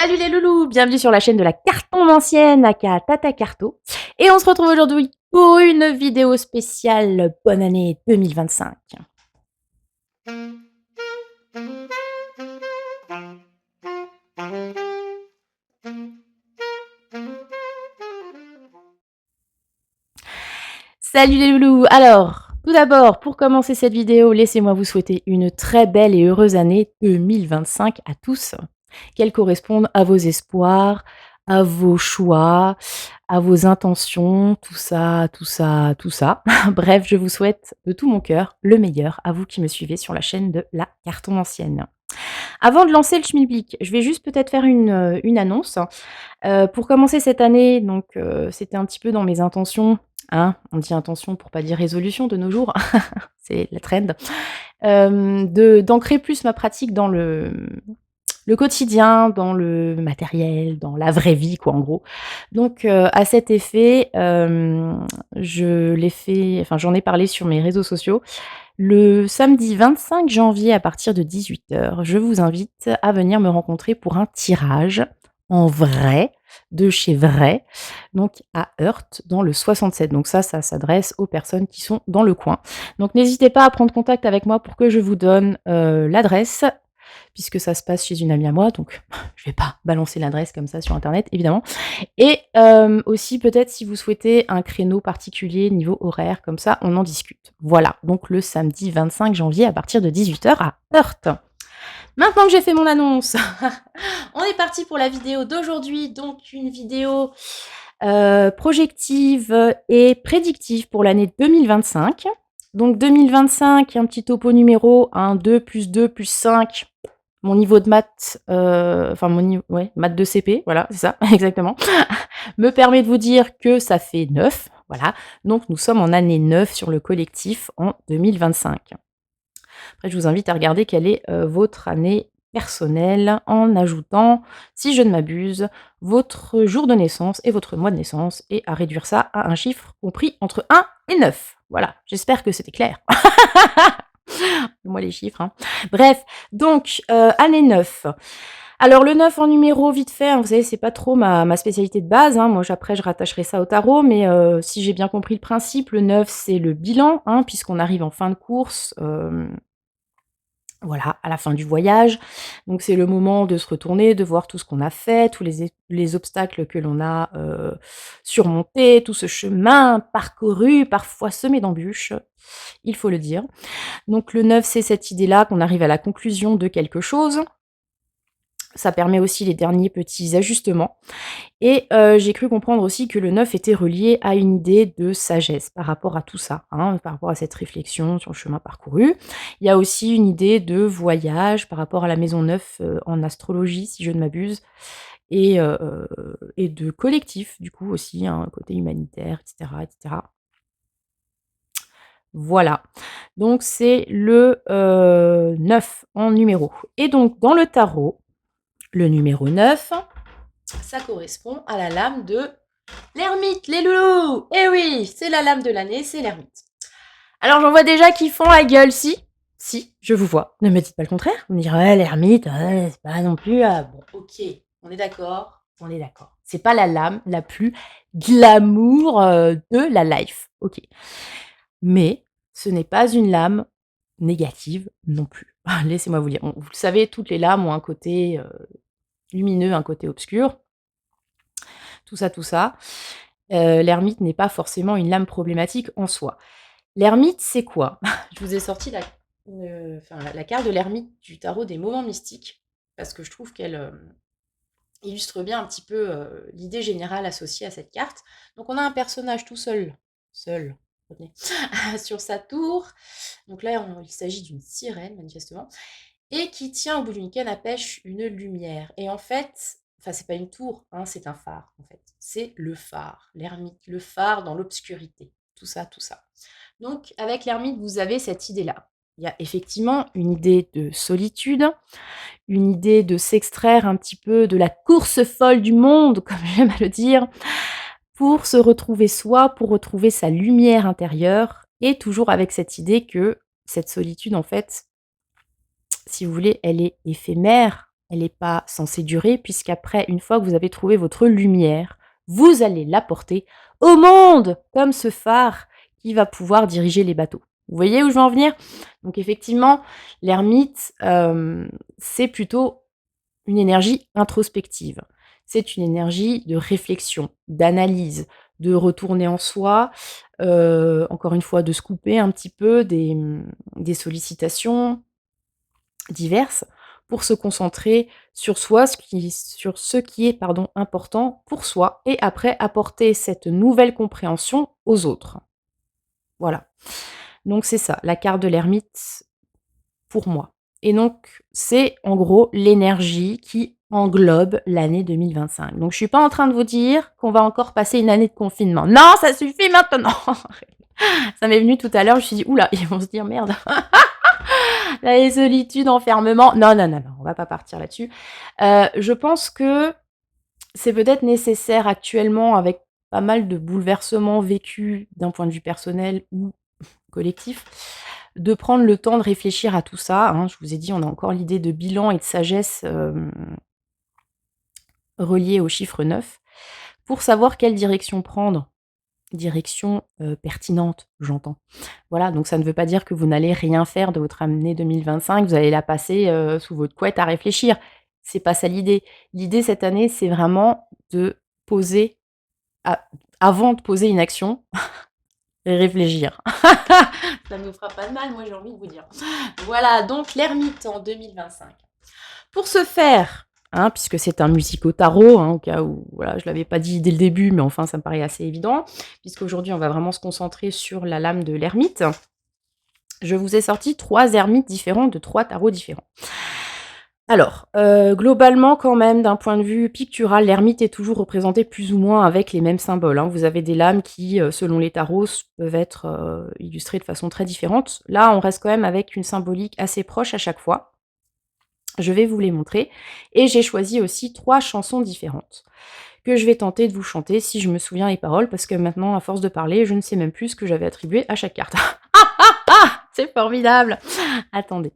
Salut les loulous, bienvenue sur la chaîne de la cartomancienne aka Tata Carto. Et on se retrouve aujourd'hui pour une vidéo spéciale bonne année 2025. Salut les loulous. Alors, tout d'abord, pour commencer cette vidéo, laissez-moi vous souhaiter une très belle et heureuse année 2025 à tous, qu'elle corresponde à vos espoirs, à vos choix, à vos intentions, tout ça, tout ça, tout ça. Bref, je vous souhaite de tout mon cœur le meilleur à vous qui me suivez sur la chaîne de la Cartomancienne. Avant de lancer le schmilblick, je vais juste peut-être faire une annonce. Pour commencer cette année, donc c'était un petit peu dans mes intentions, hein, on dit intention pour pas dire résolution de nos jours, c'est la trend, d'ancrer plus ma pratique dans le quotidien, dans le matériel, dans la vraie vie quoi, en gros. Donc à cet effet, j'en ai parlé sur mes réseaux sociaux. Le samedi 25 janvier à partir de 18h, je vous invite à venir me rencontrer pour un tirage en vrai, de chez Vrai, donc à Heurt, dans le 67. Donc ça s'adresse aux personnes qui sont dans le coin. Donc n'hésitez pas à prendre contact avec moi pour que je vous donne l'adresse, puisque ça se passe chez une amie à moi, donc je vais pas balancer l'adresse comme ça sur internet, évidemment. Et aussi peut-être si vous souhaitez un créneau particulier niveau horaire, comme ça on en discute. Voilà, donc le samedi 25 janvier à partir de 18h à Heurt. Maintenant que j'ai fait mon annonce, on est parti pour la vidéo d'aujourd'hui, donc une vidéo projective et prédictive pour l'année 2025. Donc 2025, un petit topo numéro, 1, 2 plus 2 plus 5, mon niveau de maths, maths de CP, voilà, c'est ça, exactement, me permet de vous dire que ça fait 9, voilà. Donc nous sommes en année 9 sur le collectif en 2025. Après, je vous invite à regarder quelle est votre année personnelle en ajoutant, si je ne m'abuse, votre jour de naissance et votre mois de naissance et à réduire ça à un chiffre compris entre 1 et 9. Voilà, j'espère que c'était clair. Moi les chiffres, hein. Bref, donc année 9. Alors le 9 en numéro, vite fait, hein, vous savez, c'est pas trop ma spécialité de base, hein. Moi, après, je rattacherai ça au tarot, mais si j'ai bien compris le principe, le 9, c'est le bilan, hein, puisqu'on arrive en fin de course, voilà, à la fin du voyage. Donc c'est le moment de se retourner, de voir tout ce qu'on a fait, tous les obstacles que l'on a surmontés, tout ce chemin parcouru, parfois semé d'embûches, il faut le dire. Donc le 9, c'est cette idée-là qu'on arrive à la conclusion de quelque chose. Ça permet aussi les derniers petits ajustements. Et j'ai cru comprendre aussi que le 9 était relié à une idée de sagesse par rapport à tout ça, hein, par rapport à cette réflexion sur le chemin parcouru. Il y a aussi une idée de voyage par rapport à la maison 9 en astrologie, si je ne m'abuse, et de collectif, du coup, aussi, un côté humanitaire, et cetera, et cetera. Voilà. Donc c'est le 9 en numéro. Et donc dans le tarot, le numéro 9, ça correspond à la lame de l'ermite, les loulous. Eh oui, c'est la lame de l'année, c'est l'ermite. Alors j'en vois déjà qui font la gueule, si, je vous vois. Ne me dites pas le contraire. Vous me direz, ouais, l'ermite, ouais, c'est pas non plus... Bon, ok, on est d'accord, on est d'accord. C'est pas la lame la plus glamour de la life, ok. Mais ce n'est pas une lame négative non plus. Laissez-moi vous dire. Vous le savez, toutes les lames ont un côté lumineux, un côté obscur. Tout ça, tout ça. L'ermite n'est pas forcément une lame problématique en soi. L'ermite, c'est quoi? Je vous ai sorti la carte de l'ermite du tarot des moments mystiques, parce que je trouve qu'elle illustre bien un petit peu l'idée générale associée à cette carte. Donc on a un personnage tout seul, retenez, sur sa tour. Donc là, il s'agit d'une sirène, manifestement, et qui tient au bout d'une canne à pêche une lumière. Et en fait, enfin, c'est pas une tour, hein, c'est un phare, en fait. C'est le phare, l'ermite, le phare dans l'obscurité. Tout ça, tout ça. Donc, avec l'ermite, vous avez cette idée-là. Il y a effectivement une idée de solitude, une idée de s'extraire un petit peu de la course folle du monde, comme j'aime à le dire, pour se retrouver soi, pour retrouver sa lumière intérieure, et toujours avec cette idée que cette solitude, en fait, si vous voulez, elle est éphémère, elle n'est pas censée durer puisqu'après, une fois que vous avez trouvé votre lumière, vous allez l'apporter au monde comme ce phare qui va pouvoir diriger les bateaux. Vous voyez où je veux en venir? Donc effectivement, l'ermite, c'est plutôt une énergie introspective. C'est une énergie de réflexion, d'analyse, de retourner en soi, encore une fois, de se couper un petit peu des sollicitations diverses pour se concentrer sur soi, sur ce qui est pardon, important pour soi et après apporter cette nouvelle compréhension aux autres. Voilà. Donc c'est ça, la carte de l'ermite pour moi. Et donc, c'est en gros l'énergie qui englobe l'année 2025. Donc, je suis pas en train de vous dire qu'on va encore passer une année de confinement. Non, ça suffit maintenant. Ça m'est venu tout à l'heure, je me suis dit: «Ouh là, ils vont se dire: "Merde, la solitude, enfermement"». Non, non, non, non, on va pas partir là-dessus. Je pense que c'est peut-être nécessaire actuellement avec pas mal de bouleversements vécus d'un point de vue personnel ou collectif, de prendre le temps de réfléchir à tout ça, hein. Je vous ai dit, on a encore l'idée de bilan et de sagesse, reliée au chiffre 9, pour savoir quelle direction prendre. Direction, pertinente, j'entends. Voilà, donc ça ne veut pas dire que vous n'allez rien faire de votre année 2025, vous allez la passer, sous votre couette à réfléchir. C'est pas ça l'idée. L'idée cette année, c'est vraiment de poser a avant de poser une action, réfléchir. Ça ne nous fera pas de mal, moi j'ai envie de vous dire. Voilà, donc l'ermite en 2025. Pour ce faire, hein, puisque c'est un musico-tarot, hein, au cas où voilà, je ne l'avais pas dit dès le début, mais enfin ça me paraît assez évident, puisqu'aujourd'hui on va vraiment se concentrer sur la lame de l'ermite. Je vous ai sorti 3 ermites différents de 3 tarots différents. Alors, globalement quand même, d'un point de vue pictural, l'ermite est toujours représenté plus ou moins avec les mêmes symboles, hein. Vous avez des lames qui, selon les tarots, peuvent être, illustrées de façon très différente. Là, on reste quand même avec une symbolique assez proche à chaque fois. Je vais vous les montrer et j'ai choisi aussi 3 chansons différentes que je vais tenter de vous chanter si je me souviens les paroles parce que maintenant, à force de parler, je ne sais même plus ce que j'avais attribué à chaque carte. C'est formidable! Attendez.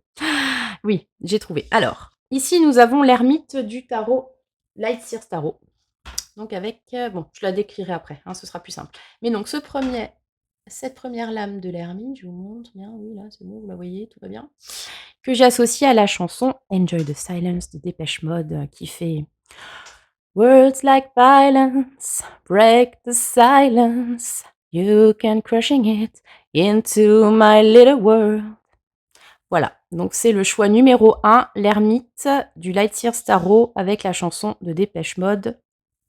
Oui, j'ai trouvé. Alors, ici, nous avons l'ermite du tarot Light Sears Tarot. Donc avec, bon, je la décrirai après, hein, ce sera plus simple. Mais donc cette première lame de l'ermite, je vous montre bien, oui, là, c'est bon, vous la voyez, tout va bien. Que j'associe à la chanson Enjoy the Silence de Dépêche Mode qui fait Words like violence break the silence. You can crushing it into my little world. Voilà, donc c'est le choix numéro 1, l'ermite du Light Sears Tarot avec la chanson de Dépêche Mode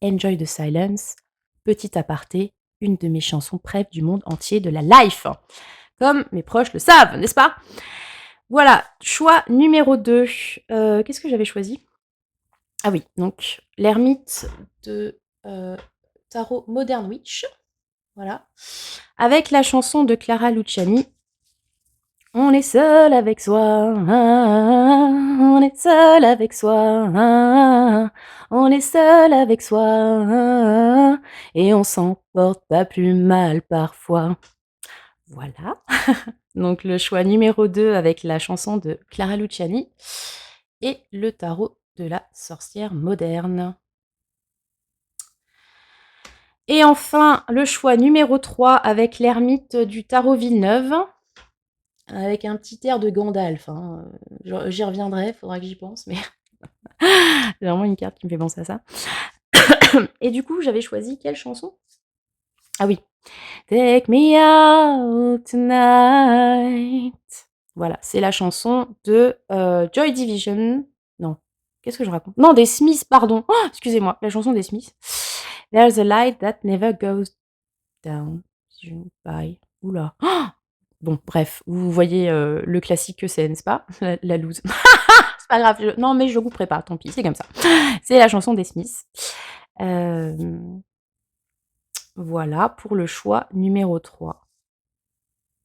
Enjoy the Silence. Petit aparté, une de mes chansons préf du monde entier de la life. Comme mes proches le savent, n'est-ce pas? Voilà, choix numéro 2. Qu'est-ce que j'avais choisi? Ah oui, donc l'ermite de tarot Modern Witch, voilà, avec la chanson de Clara Luciani. On est seul avec soi, on est seul avec soi, on est seul avec soi, et on s'en porte pas plus mal parfois. Voilà. Donc le choix numéro 2 avec la chanson de Clara Luciani et le tarot de la sorcière moderne. Et enfin, le choix numéro 3 avec l'ermite du tarot Villeneuve, avec un petit air de Gandalf, hein. J'y reviendrai, faudra que j'y pense, mais c'est vraiment une carte qui me fait penser à ça. Et du coup, j'avais choisi quelle chanson? Ah oui, Take me out tonight. Voilà, c'est la chanson de, Joy Division. Non, qu'est-ce que je raconte? Non, des Smiths, pardon. Oh, excusez-moi, la chanson des Smiths. There's a light that never goes down by ouh là. Bon, bref, vous voyez, le classique que c'est, n'est-ce pas? La loose. C'est pas grave, non, mais je couperai pas, tant pis, c'est comme ça. C'est la chanson des Smiths. Voilà pour le choix numéro 3.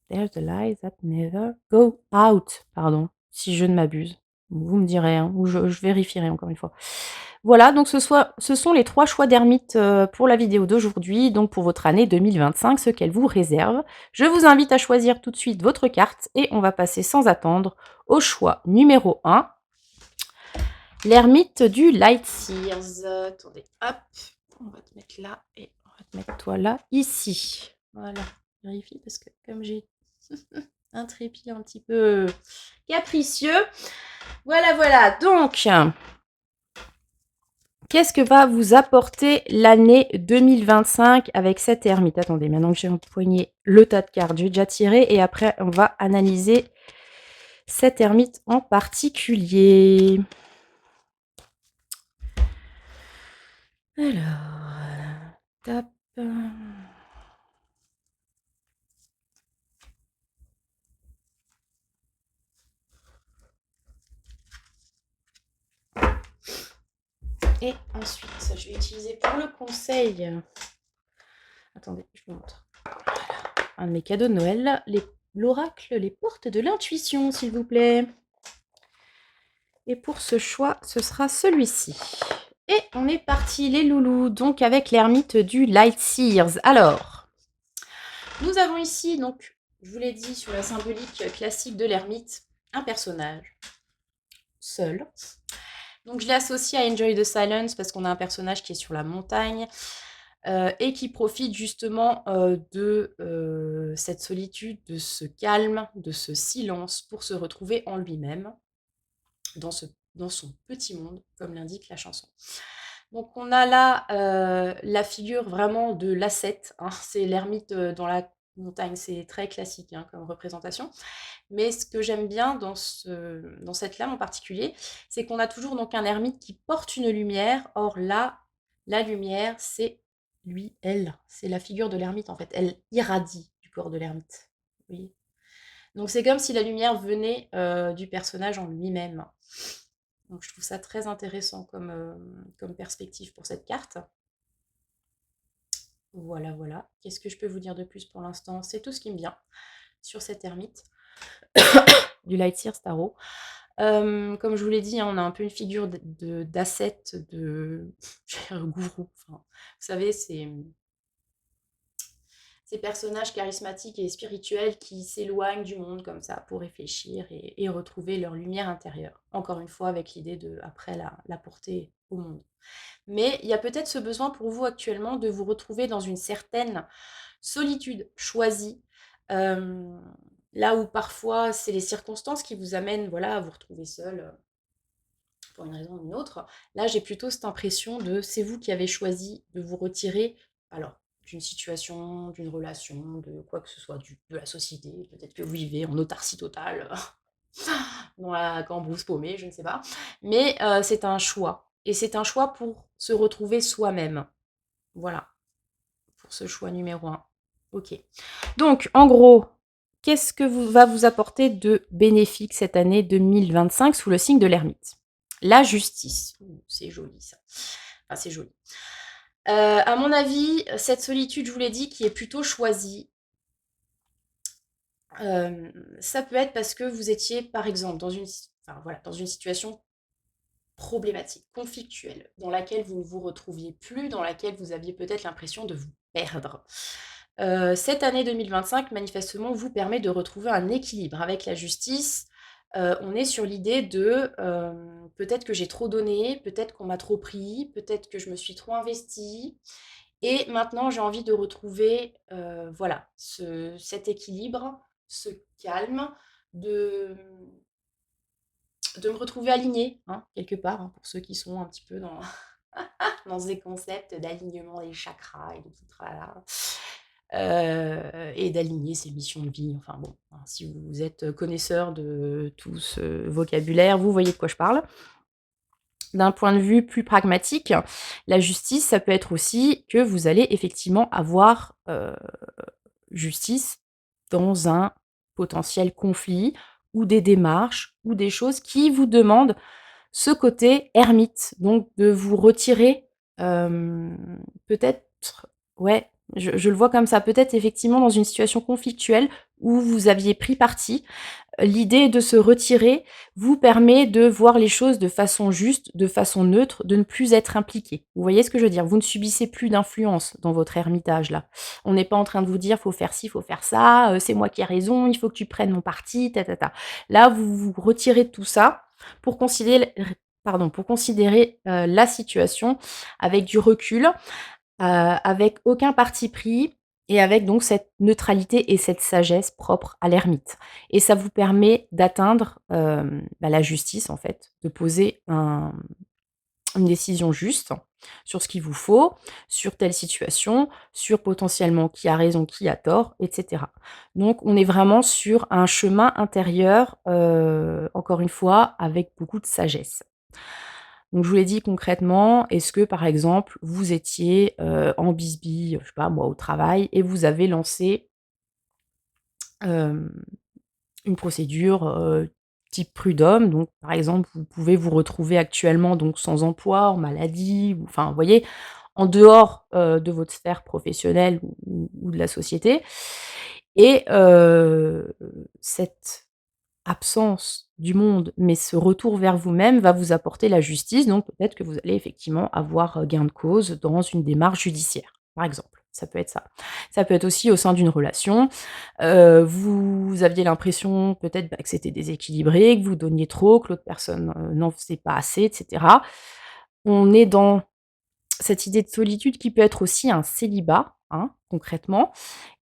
There's a light that never go out, pardon, si je ne m'abuse. Vous me direz, hein, ou je vérifierai encore une fois. Voilà, donc ce sont les 3 choix d'ermites, pour la vidéo d'aujourd'hui, donc pour votre année 2025, ce qu'elle vous réserve. Je vous invite à choisir tout de suite votre carte et on va passer sans attendre au choix numéro 1. L'ermite du Light Sears. Attendez, hop, on va te mettre là et on va te mettre toi là, ici. Voilà, vérifie parce que comme j'ai un trépied un petit peu capricieux. Voilà, voilà. Donc, qu'est-ce que va vous apporter l'année 2025 avec cette ermite? Attendez, maintenant que j'ai empoigné le tas de cartes, je vais déjà tirer et après, on va analyser cette ermite en particulier. Alors, tape. Et ensuite, je vais utiliser pour le conseil. Attendez, je vous montre. Voilà. Un de mes cadeaux de Noël, l'oracle, les portes de l'intuition, s'il vous plaît. Et pour ce choix, ce sera celui-ci. Et on est parti, les loulous, donc avec l'ermite du Light Sears. Alors, nous avons ici, donc, je vous l'ai dit, sur la symbolique classique de l'ermite, un personnage seul. Donc, je l'ai associé à Enjoy the Silence parce qu'on a un personnage qui est sur la montagne et qui profite justement de cette solitude, de ce calme, de ce silence pour se retrouver en lui-même dans son petit monde, comme l'indique la chanson. Donc on a là la figure vraiment de l'ascète, hein. C'est l'ermite dans la montagne, c'est très classique hein, comme représentation. Mais ce que j'aime bien dans cette lame en particulier, c'est qu'on a toujours donc un ermite qui porte une lumière. Or là, la lumière, c'est lui, elle. C'est la figure de l'ermite en fait. Elle irradie du corps de l'ermite. Vous voyez ? Donc c'est comme si la lumière venait du personnage en lui-même. Donc je trouve ça très intéressant comme perspective pour cette carte. Voilà, voilà. Qu'est-ce que je peux vous dire de plus pour l'instant? C'est tout ce qui me vient sur cette ermite du Light Sears Tarot. Comme je vous l'ai dit, hein, on a un peu une figure d'ascète, de gourou. Enfin, vous savez, ces personnages charismatiques et spirituels qui s'éloignent du monde comme ça pour réfléchir et retrouver leur lumière intérieure. Encore une fois, avec l'idée de, après, la porter au monde. Mais il y a peut-être ce besoin pour vous actuellement de vous retrouver dans une certaine solitude choisie, là où parfois c'est les circonstances qui vous amènent voilà, à vous retrouver seul pour une raison ou une autre. Là, j'ai plutôt cette impression de c'est vous qui avez choisi de vous retirer, alors, d'une situation, d'une relation, de quoi que ce soit, de la société. Peut-être que vous vivez en autarcie totale, dans la cambrousse paumée, je ne sais pas. Mais c'est un choix. Et c'est un choix pour se retrouver soi-même. Voilà, pour ce choix numéro 1. Ok. Donc, en gros, qu'est-ce que va vous apporter de bénéfique cette année 2025 sous le signe de l'ermite? La justice. C'est joli ça. Enfin, c'est joli. À mon avis, cette solitude, je vous l'ai dit, qui est plutôt choisie, ça peut être parce que vous étiez, par exemple, dans une situation problématique, conflictuelle, dans laquelle vous ne vous retrouviez plus, dans laquelle vous aviez peut-être l'impression de vous perdre. Cette année 2025, manifestement, vous permet de retrouver un équilibre avec la justice. On est sur l'idée de peut-être que j'ai trop donné, peut-être qu'on m'a trop pris, peut-être que je me suis trop investie. Et maintenant, j'ai envie de retrouver voilà, cet équilibre, ce calme, de, de me retrouver alignée, hein, quelque part, hein, pour ceux qui sont un petit peu dans ces concepts d'alignement des chakras et de tout tralala. Et d'aligner ses missions de vie. Enfin bon, hein, si vous êtes connaisseur de tout ce vocabulaire, vous voyez de quoi je parle. D'un point de vue plus pragmatique, la justice, ça peut être aussi que vous allez effectivement avoir justice dans un potentiel conflit ou des démarches ou des choses qui vous demandent ce côté ermite, donc de vous retirer peut-être, ouais, je le vois comme ça, peut-être effectivement dans une situation conflictuelle où vous aviez pris parti. L'idée de se retirer vous permet de voir les choses de façon juste, de façon neutre, de ne plus être impliqué. Vous voyez ce que je veux dire? Vous ne subissez plus d'influence dans votre ermitage là. On n'est pas en train de vous dire faut faire ci, faut faire ça, c'est moi qui ai raison, il faut que tu prennes mon parti, ta ta ta. Là, vous vous retirez de tout ça pour pour considérer, la situation avec du recul, avec aucun parti pris et avec donc cette neutralité et cette sagesse propre à l'ermite et ça vous permet d'atteindre, la justice en fait, de poser une décision juste sur ce qu'il vous faut, sur telle situation, sur potentiellement qui a raison, qui a tort et cetera. Donc on est vraiment sur un chemin intérieur, encore une fois avec beaucoup de sagesse. Donc je vous l'ai dit concrètement, est-ce que par exemple vous étiez, en bisbille, je sais pas moi, au travail et vous avez lancé, hem, une procédure, type prud'homme, donc par exemple vous pouvez vous retrouver actuellement donc sans emploi, en maladie ou enfin vous voyez? En dehors, de votre sphère professionnelle ou de la société et cette absence du monde, mais ce retour vers vous-même va vous apporter la justice, donc peut-être que vous allez effectivement avoir, gain de cause dans une démarche judiciaire, par exemple. Ça peut être ça. Ça peut être aussi au sein d'une relation, vous aviez l'impression peut-être, que c'était déséquilibré, que vous donniez trop, que l'autre personne, n'en faisait pas assez et cetera. On est dans cette idée de solitude qui peut être aussi un célibat, hein, concrètement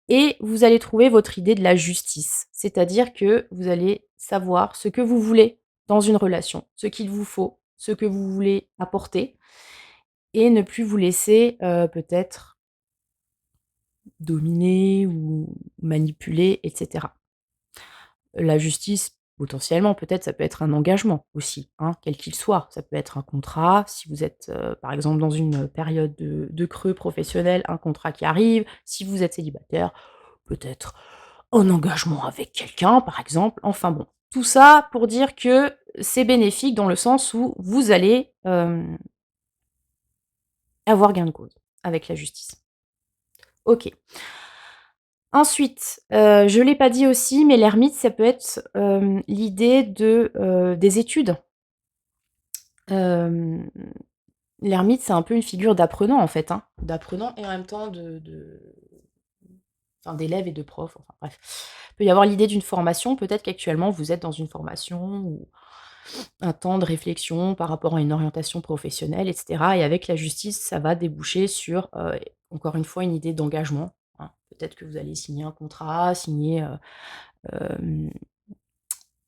et vous allez trouver votre idée de la justice. C'est-à-dire que vous allez savoir ce que vous voulez dans une relation, ce qu'il vous faut, ce que vous voulez apporter et ne plus vous laisser, peut-être dominer ou manipuler et cetera. La justice, potentiellement, peut-être, ça peut être un engagement aussi, hein, quel qu'il soit. Ça peut être un contrat, si vous êtes, par exemple, dans une période de creux professionnel, un contrat qui arrive. Si vous êtes célibataire, peut-être un engagement avec quelqu'un, par exemple. Enfin bon, tout ça pour dire que c'est bénéfique dans le sens où vous allez, avoir gain de cause avec la justice. OK. Ensuite, je l'ai pas dit aussi, mais l'ermite, ça peut être, l'idée des études. Hem, L'ermite, c'est un peu une figure d'apprenant, en fait, hein, d'apprenant et en même temps enfin d'élève et de prof, enfin bref. Il peut y avoir l'idée d'une formation, peut-être qu'actuellement vous êtes dans une formation ou un temps de réflexion par rapport à une orientation professionnelle et cetera et avec la justice, ça va déboucher sur, encore une fois, une idée d'engagement, hein. Peut-être que vous allez signer un contrat, signer, hem,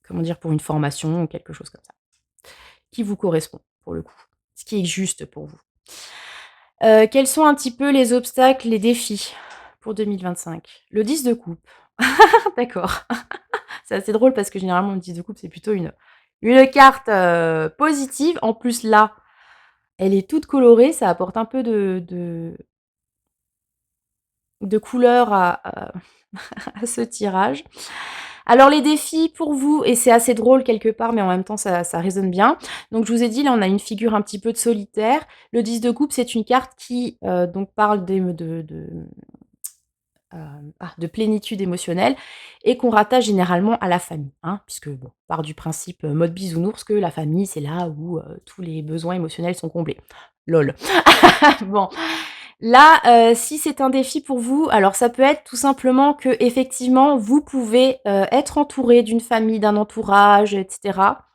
comment dire? Pour une formation ou quelque chose comme ça, qui vous correspond pour le coup, ce qui est juste pour vous. Quels sont un petit peu les obstacles, les défis pour 2025? Le 10 de coupe. D'accord. C'est assez drôle parce que généralement le 10 de coupe, c'est plutôt une carte, positive. En plus là, elle est toute colorée, ça apporte un peu de couleur à à ce tirage. Alors les défis pour vous et c'est assez drôle quelque part, mais en même temps ça résonne bien. Donc je vous ai dit, là, on a une figure un petit peu de solitaire. Le 10 de coupe, c'est une carte qui, donc parle de plénitude émotionnelle et qu'on rattache généralement à la famille, hein, puisque bon, on part du principe, mode bisounours que la famille, c'est là où, tous les besoins émotionnels sont comblés. Lol. Bon, là, si c'est un défi pour vous, alors ça peut être tout simplement que effectivement vous pouvez, être entouré d'une famille, d'un entourage et cetera,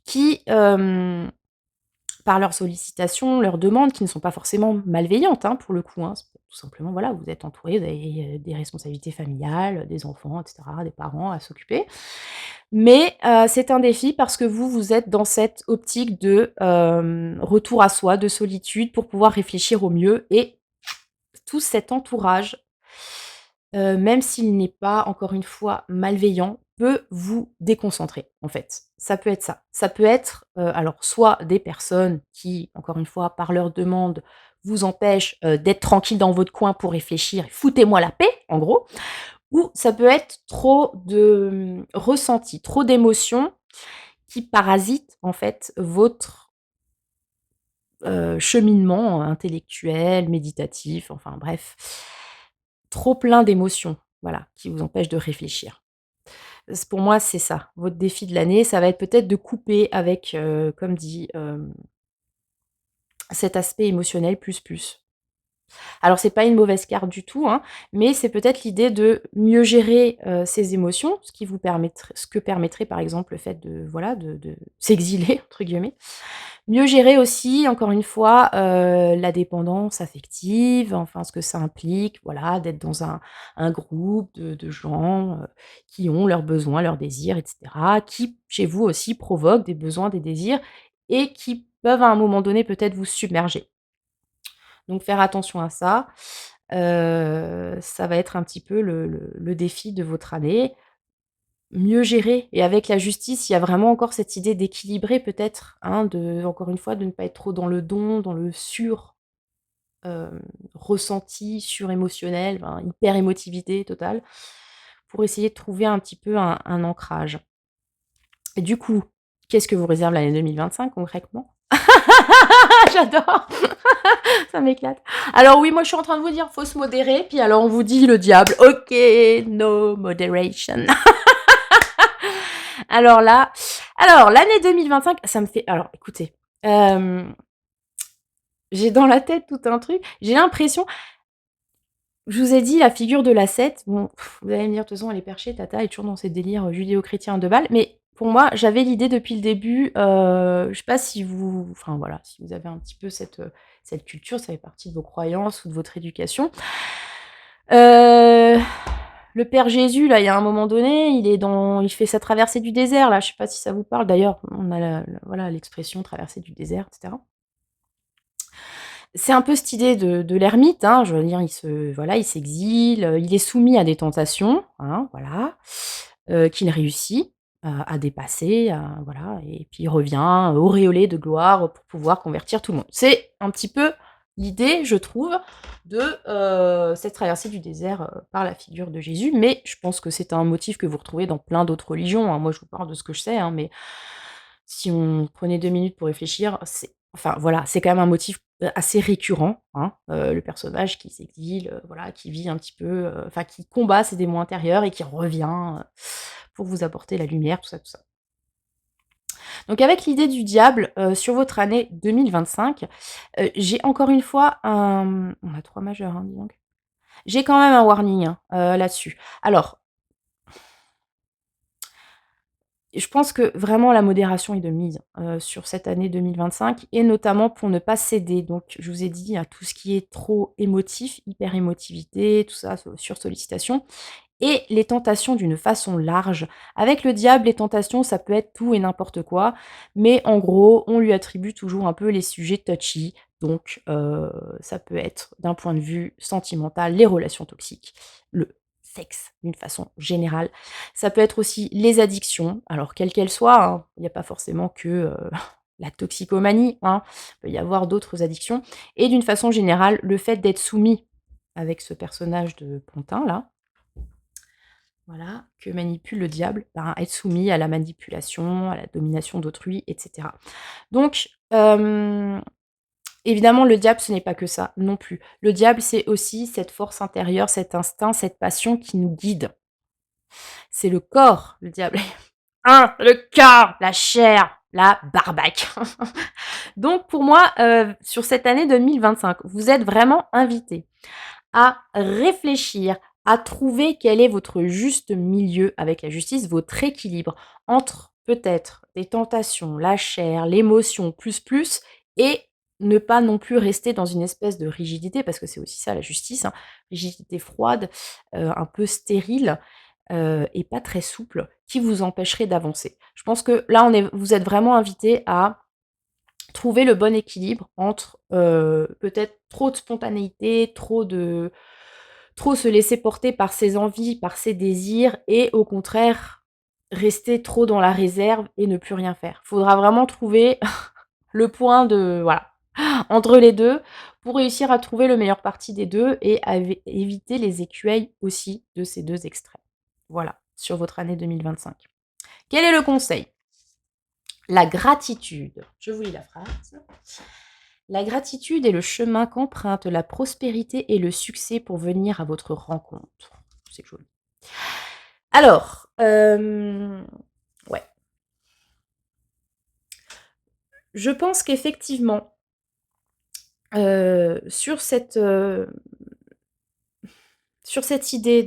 qui, par leurs sollicitations, leurs demandes qui ne sont pas forcément malveillantes, hein, pour le coup, hein. C'est tout simplement, voilà, vous êtes entouré, vous avez, des responsabilités familiales, des enfants et cetera, des parents à s'occuper. Mais, c'est un défi parce que vous, vous êtes dans cette optique de, retour à soi, de solitude pour pouvoir réfléchir au mieux et tout cet entourage, même s'il n'est pas, encore une fois, malveillant, peut vous déconcentrer, en fait. Ça peut être ça. Ça peut être, alors soit des personnes qui, encore une fois, par leur demande, vous empêchent, d'être tranquille dans votre coin pour réfléchir: «Foutez-moi la paix», en gros. Ou ça peut être trop de, ressentis, trop d'émotions qui parasitent, en fait, votre, cheminement intellectuel, méditatif, enfin bref. Trop plein d'émotions, voilà, qui vous empêchent de réfléchir. Pour moi, c'est ça. Votre défi de l'année, ça va être peut-être de couper avec, comme dit, cet aspect émotionnel plus, plus. Alors c'est pas une mauvaise carte du tout, hein, mais c'est peut-être l'idée de mieux gérer, ses émotions, ce que permettrait par exemple le fait de voilà, de «s'exiler» entre guillemets. Mieux gérer aussi, encore une fois, la dépendance affective, enfin ce que ça implique, voilà, d'être dans un groupe de gens, qui ont leurs besoins, leurs désirs et cetera, qui, chez vous aussi, provoquent des besoins, des désirs et qui peuvent à un moment donné peut-être vous submerger. Donc faire attention à ça, ça va être un petit peu le défi de votre année. Mieux gérer et avec la justice, il y a vraiment encore cette idée d'équilibrer peut-être, hein, de encore une fois, de ne pas être trop dans le don, dans le hem, ressenti, surémotionnel, enfin hyper émotivité totale, pour essayer de trouver un petit peu un ancrage. Et du coup, qu'est-ce que vous réserve l'année 2025 concrètement? J'adore, ça m'éclate. Alors oui, moi je suis en train de vous dire, faut se modérer, puis alors on vous dit le diable, OK, no moderation. Alors là l'année 2025, ça me fait alors écoutez, hem, j'ai dans la tête tout un truc, j'ai l'impression je vous ai dit la figure de l'ascète, bon, vous allez me dire: «De toute façon elle est perchée Tata, elle est toujours dans ses délires, judéo-chrétiens de Bâle», mais pour moi, j'avais l'idée depuis le début, je sais pas si vous enfin voilà, si vous avez un petit peu cette culture, ça fait partie de vos croyances ou de votre éducation. Heu, le père Jésus là, il y a un moment donné, il fait sa traversée du désert là, je sais pas si ça vous parle d'ailleurs, on a la voilà l'expression traversée du désert et cetera. C'est un peu cette idée de l'ermite, hein, je veux dire, il s'exile, il est soumis à des tentations, hein, voilà, qu'il réussit à dépasser, voilà et puis il revient auréolé de gloire pour pouvoir convertir tout le monde. C'est un petit peu l'idée, je trouve, de, cette traversée du désert, par la figure de Jésus, mais je pense que c'est un motif que vous retrouvez dans plein d'autres religions, hein. Moi, je vous parle de ce que je sais, hein, mais si on prenait 2 minutes pour réfléchir, c'est enfin voilà, c'est quand même un motif, assez récurrent, hein, le personnage qui s'exile, voilà, qui vit un petit peu, enfin qui combat ses démons intérieurs et qui revient, pour vous apporter la lumière, tout ça, tout ça. Donc avec l'idée du diable, sur votre année 2025, j'ai encore une fois on a 3 majeurs, hein, dis donc. J'ai quand même un warning, hein, là-dessus. Alors je pense que vraiment la modération est de mise, sur cette année 2025 et notamment pour ne pas céder. Donc je vous ai dit à tout ce qui est trop émotif, hyper émotivité, tout ça, sursollicitation et les tentations d'une façon large. Avec le diable, les tentations, ça peut être tout et n'importe quoi, mais en gros, on lui attribue toujours un peu les sujets touchy, donc ça peut être d'un point de vue sentimental, les relations toxiques, le sexe d'une façon générale. Ça peut être aussi les addictions, alors quelles qu'elles soient, hein, il n'y a pas forcément que, la toxicomanie, hein, il peut y avoir d'autres addictions et d'une façon générale, le fait d'être soumis avec ce personnage de pantin là, voilà, que manipule le diable, ben, être soumis à la manipulation, à la domination d'autrui et cetera. Donc, évidemment, le diable, ce n'est pas que ça, non plus. Le diable, c'est aussi cette force intérieure, cet instinct, cette passion qui nous guide. C'est le corps, le diable. Hein, le corps, la chair, la barbaque. Donc pour moi, sur cette année 2025, vous êtes vraiment invités à réfléchir, à trouver quel est votre juste milieu avec la justice, votre équilibre entre peut-être des tentations, la chair, l'émotion, plus et ne pas non plus rester dans une espèce de rigidité, parce que c'est aussi ça la justice, hein, rigidité froide, un peu stérile, et pas très souple, qui vous empêcherait d'avancer. Je pense que là, vous êtes vraiment invités à trouver le bon équilibre entre, peut-être trop de spontanéité, trop se laisser porter par ses envies, par ses désirs et au contraire, rester trop dans la réserve et ne plus rien faire. Faudra vraiment trouver le point de voilà, entre les 2 pour réussir à trouver le meilleur parti des 2 et à éviter les écueils aussi de ces 2 extrêmes. Voilà, sur votre année 2025. Quel est le conseil? La gratitude. Je vous lis la phrase. La gratitude est le chemin qu'emprunte la prospérité et le succès pour venir à votre rencontre. C'est joli. Alors, ouais, je pense qu'effectivement, sur cette idée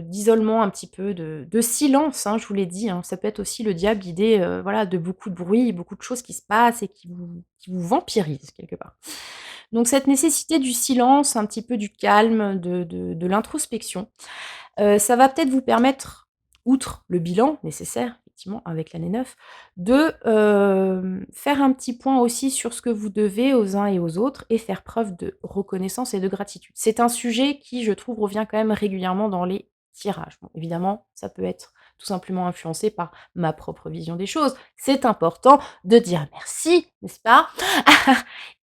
d'isolement un petit peu, de silence, hein, je vous l'ai dit, hein, ça peut être aussi le diable, l'idée, voilà, de beaucoup de bruit, beaucoup de choses qui se passent et qui vous vampirisent quelque part. Donc cette nécessité du silence, un petit peu du calme, de l'introspection, ça va peut-être vous permettre, outre le bilan nécessaire, effectivement, avec l'année 9, de, faire un petit point aussi sur ce que vous devez aux uns et aux autres et faire preuve de reconnaissance et de gratitude. C'est un sujet qui, je trouve, revient quand même régulièrement dans les tirages. Bon, évidemment, ça peut être tout simplement influencé par ma propre vision des choses. C'est important de dire merci, n'est-ce pas?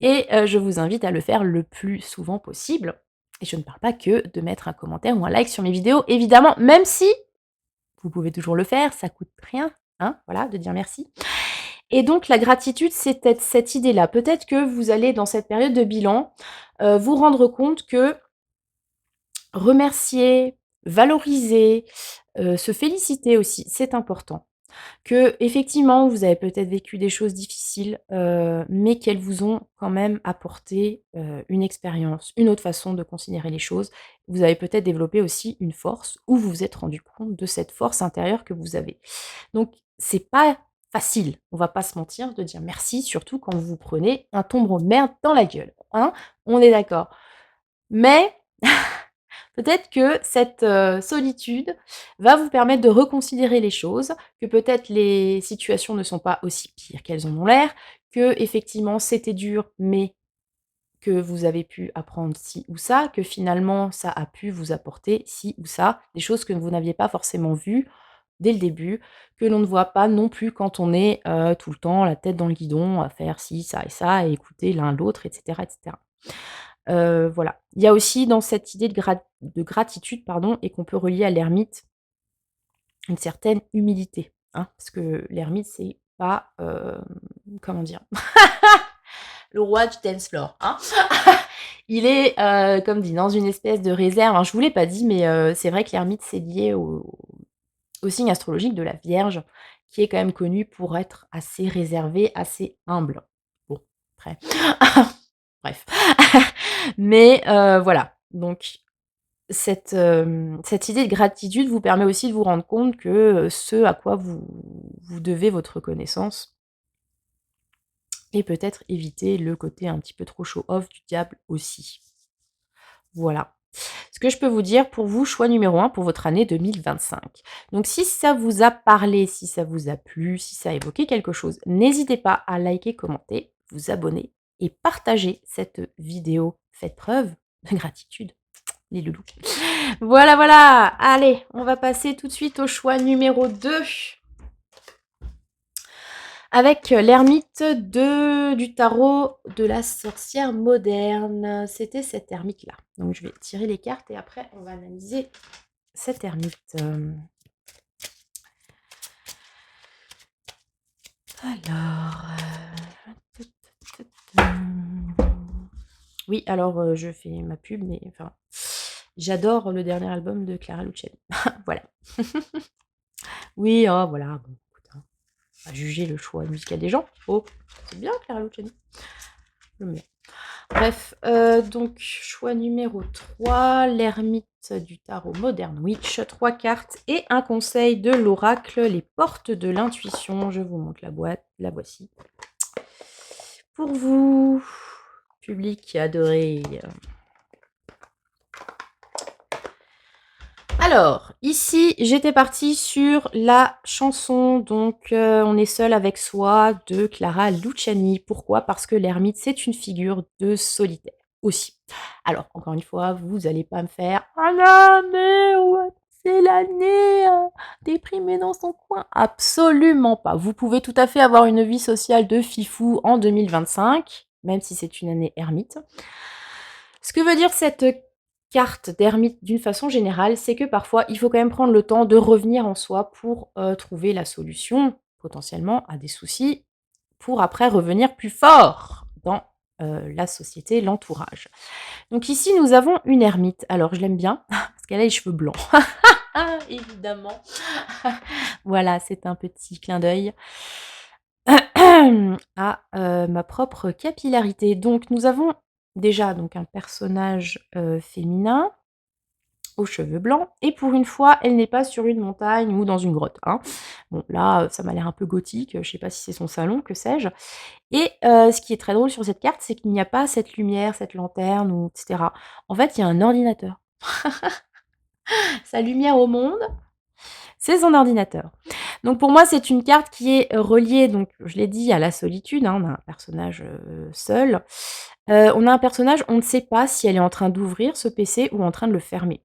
Et je vous invite à le faire le plus souvent possible. Et je ne parle pas que de mettre un commentaire ou un like sur mes vidéos, évidemment, même si vous pouvez toujours le faire, ça coûte rien, hein, voilà, de dire merci. Et donc la gratitude, c'est peut-être cette idée-là. Peut-être que vous allez, dans cette période de bilan, vous rendre compte que remercier, valoriser, se féliciter aussi, c'est important. Que effectivement, vous avez peut-être vécu des choses difficiles, mais qu'elles vous ont quand même apporté, une expérience, une autre façon de considérer les choses. Vous avez peut-être développé aussi une force ou vous vous êtes rendu compte de cette force intérieure que vous avez. Donc c'est pas facile, on va pas se mentir, de dire merci, surtout quand vous vous prenez un tombereau de merde dans la gueule, hein? On est d'accord. Mais peut-être que cette, solitude va vous permettre de reconsidérer les choses, que peut-être les situations ne sont pas aussi pires qu'elles en ont l'air, que effectivement c'était dur, mais que vous avez pu apprendre ci ou ça, que finalement ça a pu vous apporter ci ou ça, des choses que vous n'aviez pas forcément vues dès le début, que l'on ne voit pas non plus quand on est, tout le temps la tête dans le guidon à faire ci, ça et ça et écouter l'un l'autre et cetera et cetera. Voilà. Il y a aussi dans cette idée de gratitude, pardon, et qu'on peut relier à l'ermite, une certaine humilité, hein. Parce que l'ermite, c'est pas, comment dire? Le roi du dance floor, hein. Il est, comme dit, dans une espèce de réserve. Alors je vous l'ai pas dit, mais c'est vrai que l'ermite, c'est lié au signe astrologique de la Vierge, qui est quand même connu pour être assez réservé, assez humble. Bon, après bref. Mais voilà, donc cette idée de gratitude vous permet aussi de vous rendre compte que, ce à quoi vous devez votre reconnaissance et peut-être éviter le côté un petit peu trop show off du diable aussi. Voilà. Ce que je peux vous dire pour vous, choix numéro 1 pour votre année 2025. Donc si ça vous a parlé, si ça vous a plu, si ça a évoqué quelque chose, n'hésitez pas à liker, commenter, vous abonner et partager cette vidéo. Faites preuve de gratitude, les loulous. Voilà, voilà. Allez, on va passer tout de suite au choix numéro 2. Avec l'ermite du tarot de la sorcière moderne. C'était cette ermite-là. Donc je vais tirer les cartes et après on va analyser cette ermite. Alors... Oui, alors je fais ma pub, mais enfin... J'adore le dernier album de Clara Luciani. Voilà. Oui, oh voilà, bon, écoute, hein, à juger le choix musical des gens. Oh, c'est bien Clara Luciani. Le mien. Bref, donc choix numéro 3, l'ermite du tarot moderne witch, 3 cartes et un conseil de l'oracle, les portes de l'intuition. Je vous montre la boîte, la voici. Pour vous, public adoré. Alors, ici, j'étais partie sur la chanson, donc On est seul avec soi de Clara Luciani. Pourquoi? Parce que l'ermite, c'est une figure de solitaire aussi. Alors, encore une fois, vous allez pas me faire «Ah là, mais ouais, c'est l'année, déprimée dans son coin». Absolument pas. Vous pouvez tout à fait avoir une vie sociale de fifou en 2025, même si c'est une année ermite. Ce que veut dire cette carte d'ermite d'une façon générale, c'est que parfois, il faut quand même prendre le temps de revenir en soi pour, trouver la solution, potentiellement, à des soucis, pour après revenir plus fort dans, la société, l'entourage. Donc ici, nous avons une ermite. Alors je l'aime bien parce qu'elle a les cheveux blancs. Évidemment. Voilà, c'est un petit clin d'œil à, ma propre capillarité. Donc nous avons déjà donc un personnage, féminin, aux cheveux blancs et pour une fois, elle n'est pas sur une montagne ou dans une grotte, hein. Bon là, ça m'a l'air un peu gothique, je sais pas si c'est son salon, que sais-je et ce qui est très drôle sur cette carte, c'est qu'il n'y a pas cette lumière, cette lanterne ou et cetera. En fait, il y a un ordinateur. Sa lumière au monde, c'est son ordinateur. Donc pour moi, c'est une carte qui est, reliée donc je l'ai dit à la solitude, hein, on a un personnage, seul. On a un personnage, on ne sait pas si elle est en train d'ouvrir ce PC ou en train de le fermer.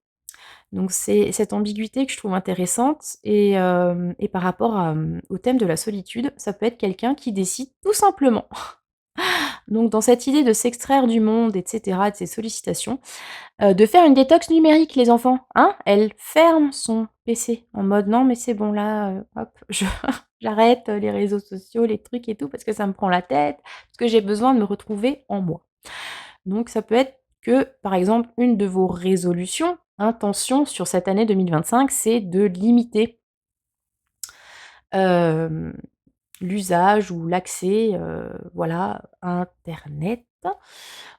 Donc c'est cette ambiguïté que je trouve intéressante et par rapport à, au thème de la solitude, ça peut être quelqu'un qui décide tout simplement donc dans cette idée de s'extraire du monde et cetera, de ses sollicitations, de faire une détox numérique les enfants, hein. Elle ferme son PC en mode: «Non mais c'est bon là, hop, je j'arrête, les réseaux sociaux, les trucs et tout parce que ça me prend la tête, parce que j'ai besoin de me retrouver en moi». Donc ça peut être que, par exemple, une de vos résolutions, intentions sur cette année 2025, c'est de limiter, hem, l'usage ou l'accès, voilà, à internet,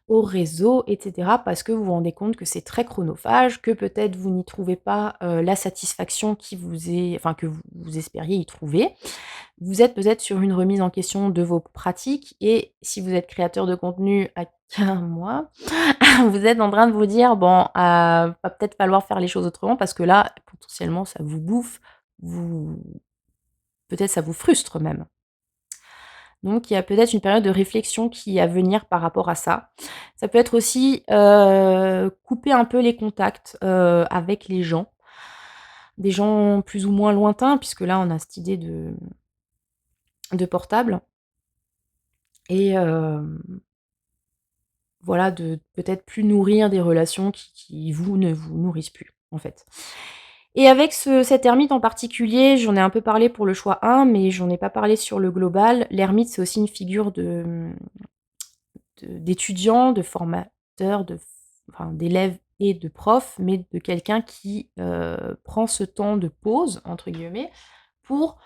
aux réseaux et cetera. Parce que vous vous rendez compte que c'est très chronophage, que peut-être vous n'y trouvez pas, la satisfaction qui vous est enfin que vous espériez y trouver. Vous êtes peut-être sur une remise en question de vos pratiques et si vous êtes créateur de contenu à qu'un mois, vous êtes en train de vous dire: «Bon, va peut-être falloir faire les choses autrement parce que là, potentiellement, ça vous bouffe, vous peut-être ça vous frustre même». Donc il y a peut-être une période de réflexion qui est à venir par rapport à ça. Ça peut être aussi, couper un peu les contacts, avec les gens, des gens plus ou moins lointains puisque là, on a cette idée de portable et voilà, de peut-être plus nourrir des relations qui vous ne vous nourrissent plus, en fait. Et avec cet ermite en particulier, j'en ai un peu parlé pour le choix 1, mais j'en ai pas parlé sur le global. L'ermite, c'est aussi une figure d'étudiant, de formateur, enfin d'élève et de prof, mais de quelqu'un qui, prend ce temps de «pause» entre guillemets pour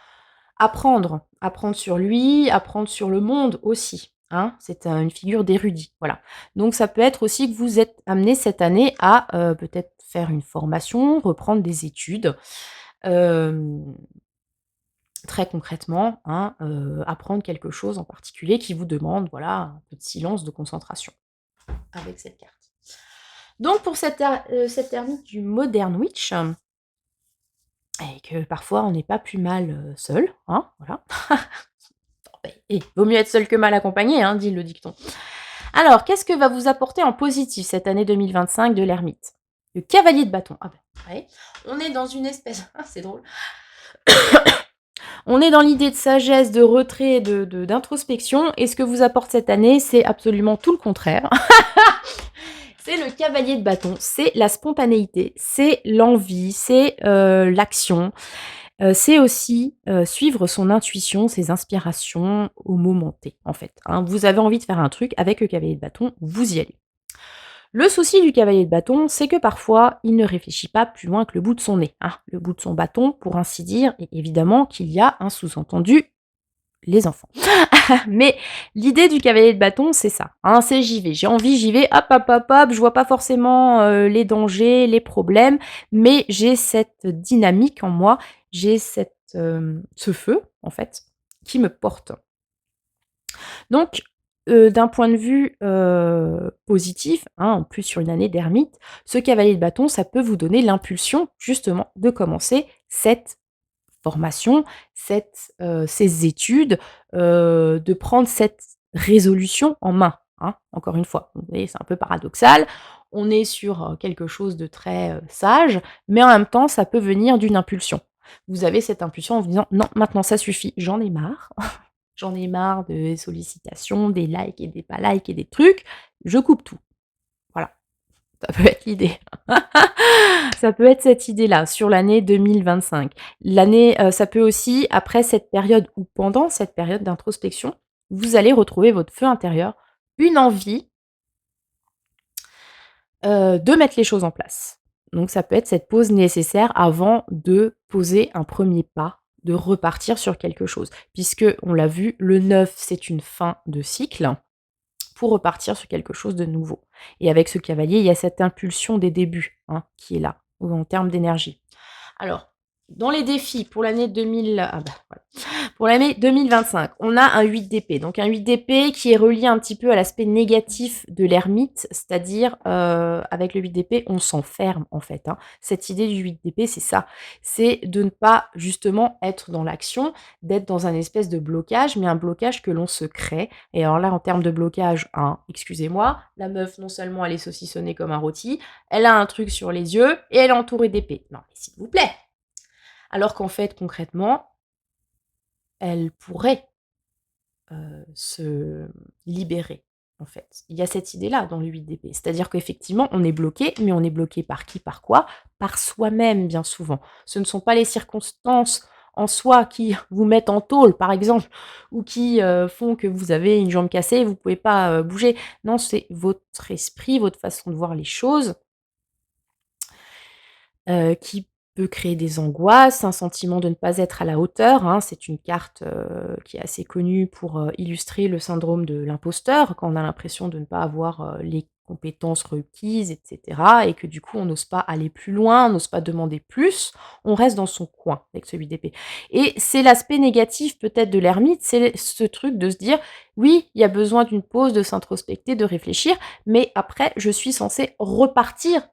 apprendre. Apprendre sur lui, apprendre sur le monde aussi, hein. C'est une figure d'érudit, voilà. Donc ça peut être aussi que vous êtes amené cette année à, peut-être faire une formation, reprendre des études, hem, très concrètement, hein, apprendre quelque chose en particulier qui vous demande, voilà, un peu de silence, de concentration avec cette carte. Donc pour cette ermite du Modern Witch et que parfois on n'est pas plus mal, seul, hein, voilà. Et vaut mieux être seul que mal accompagné, hein, dit le dicton. Alors, qu'est-ce que va vous apporter en positif cette année 2025 de l'ermite? Le cavalier de bâton. Ah bah, ouais. On est dans une espèce ah, c'est drôle. On est dans l'idée de sagesse, de retrait, d'introspection et ce que vous apporte cette année, c'est absolument tout le contraire. C'est le cavalier de bâton, c'est la spontanéité, c'est l'envie, c'est, l'action. C'est aussi, suivre son intuition, ses inspirations au moment T, en fait, hein. Vous avez envie de faire un truc avec le cavalier de bâton, vous y allez. Le souci du cavalier de bâton, c'est que parfois, il ne réfléchit pas plus loin que le bout de son nez, hein, le bout de son bâton, pour ainsi dire et évidemment qu'il y a un sous-entendu: les enfants. Mais l'idée du cavalier de bâton, c'est ça, hein, c'est j'y vais, j'ai envie, j'y vais, hop, hop, hop, hop, je vois pas forcément, les dangers, les problèmes, mais j'ai cette dynamique en moi, j'ai ce feu, en fait, qui me porte. Donc, d'un point de vue, positif, hein, en plus sur une année d'ermite, ce cavalier de bâton, ça peut vous donner l'impulsion, justement, de commencer cette formation, ces études, de prendre cette résolution en main, hein, encore une fois. Vous voyez, c'est un peu paradoxal. On est sur, quelque chose de très, sage, mais en même temps, ça peut venir d'une impulsion. Vous avez cette impulsion en vous disant: «Non, maintenant ça suffit, j'en ai marre. J'en ai marre des sollicitations, des likes et des pas likes et des trucs, je coupe tout». Voilà, ça peut être l'idée. Ça peut être cette idée-là, sur l'année 2025. L'année, ça peut aussi, après cette période ou pendant cette période d'introspection, vous allez retrouver votre feu intérieur, une envie, de mettre les choses en place. Donc ça peut être cette pause nécessaire avant de poser un premier pas, de repartir sur quelque chose. Puisque on l'a vu, le 9, c'est une fin de cycle. pour repartir sur quelque chose de nouveau. Et avec ce cavalier, il y a cette impulsion des débuts, hein, qui est là, en termes d'énergie. Alors, dans les défis pour l'année 2000, ah bah, voilà. Pour l'année 2025, on a un 8 d'épée. Donc un 8 d'épée qui est relié un petit peu à l'aspect négatif de l'ermite, c'est-à-dire, avec le 8 d'épée, on s'enferme en fait, hein. Cette idée du 8 d'épée, c'est ça. C'est de ne pas justement être dans l'action, d'être dans un espèce de blocage, mais un blocage que l'on se crée. Et alors là, en termes de blocage, hein, excusez-moi, la meuf, non seulement elle est saucissonnée comme un rôti, elle a un truc sur les yeux et elle est entourée d'épées. Non, mais s'il vous plaît! Alors qu'en fait, concrètement, elle pourrait, se libérer, en fait. Il y a cette idée-là dans le 8 d'épée. C'est-à-dire qu'effectivement, on est bloqué, mais on est bloqué par qui? Par quoi? Par soi-même, bien souvent. Ce ne sont pas les circonstances en soi qui vous mettent en tôle, par exemple, ou qui, font que vous avez une jambe cassée et vous ne pouvez pas, bouger. Non, c'est votre esprit, votre façon de voir les choses qui peut créer des angoisses, un sentiment de ne pas être à la hauteur, hein. C'est une carte, qui est assez connue pour, illustrer le syndrome de l'imposteur, quand on a l'impression de ne pas avoir, les compétences requises et cetera et que du coup on n'ose pas aller plus loin, on n'ose pas demander plus, on reste dans son coin avec ce 8 d'épée et c'est l'aspect négatif peut-être de l'ermite, c'est ce truc de se dire: «Oui, il y a besoin d'une pause, de s'introspecter, de réfléchir, mais après je suis censé repartir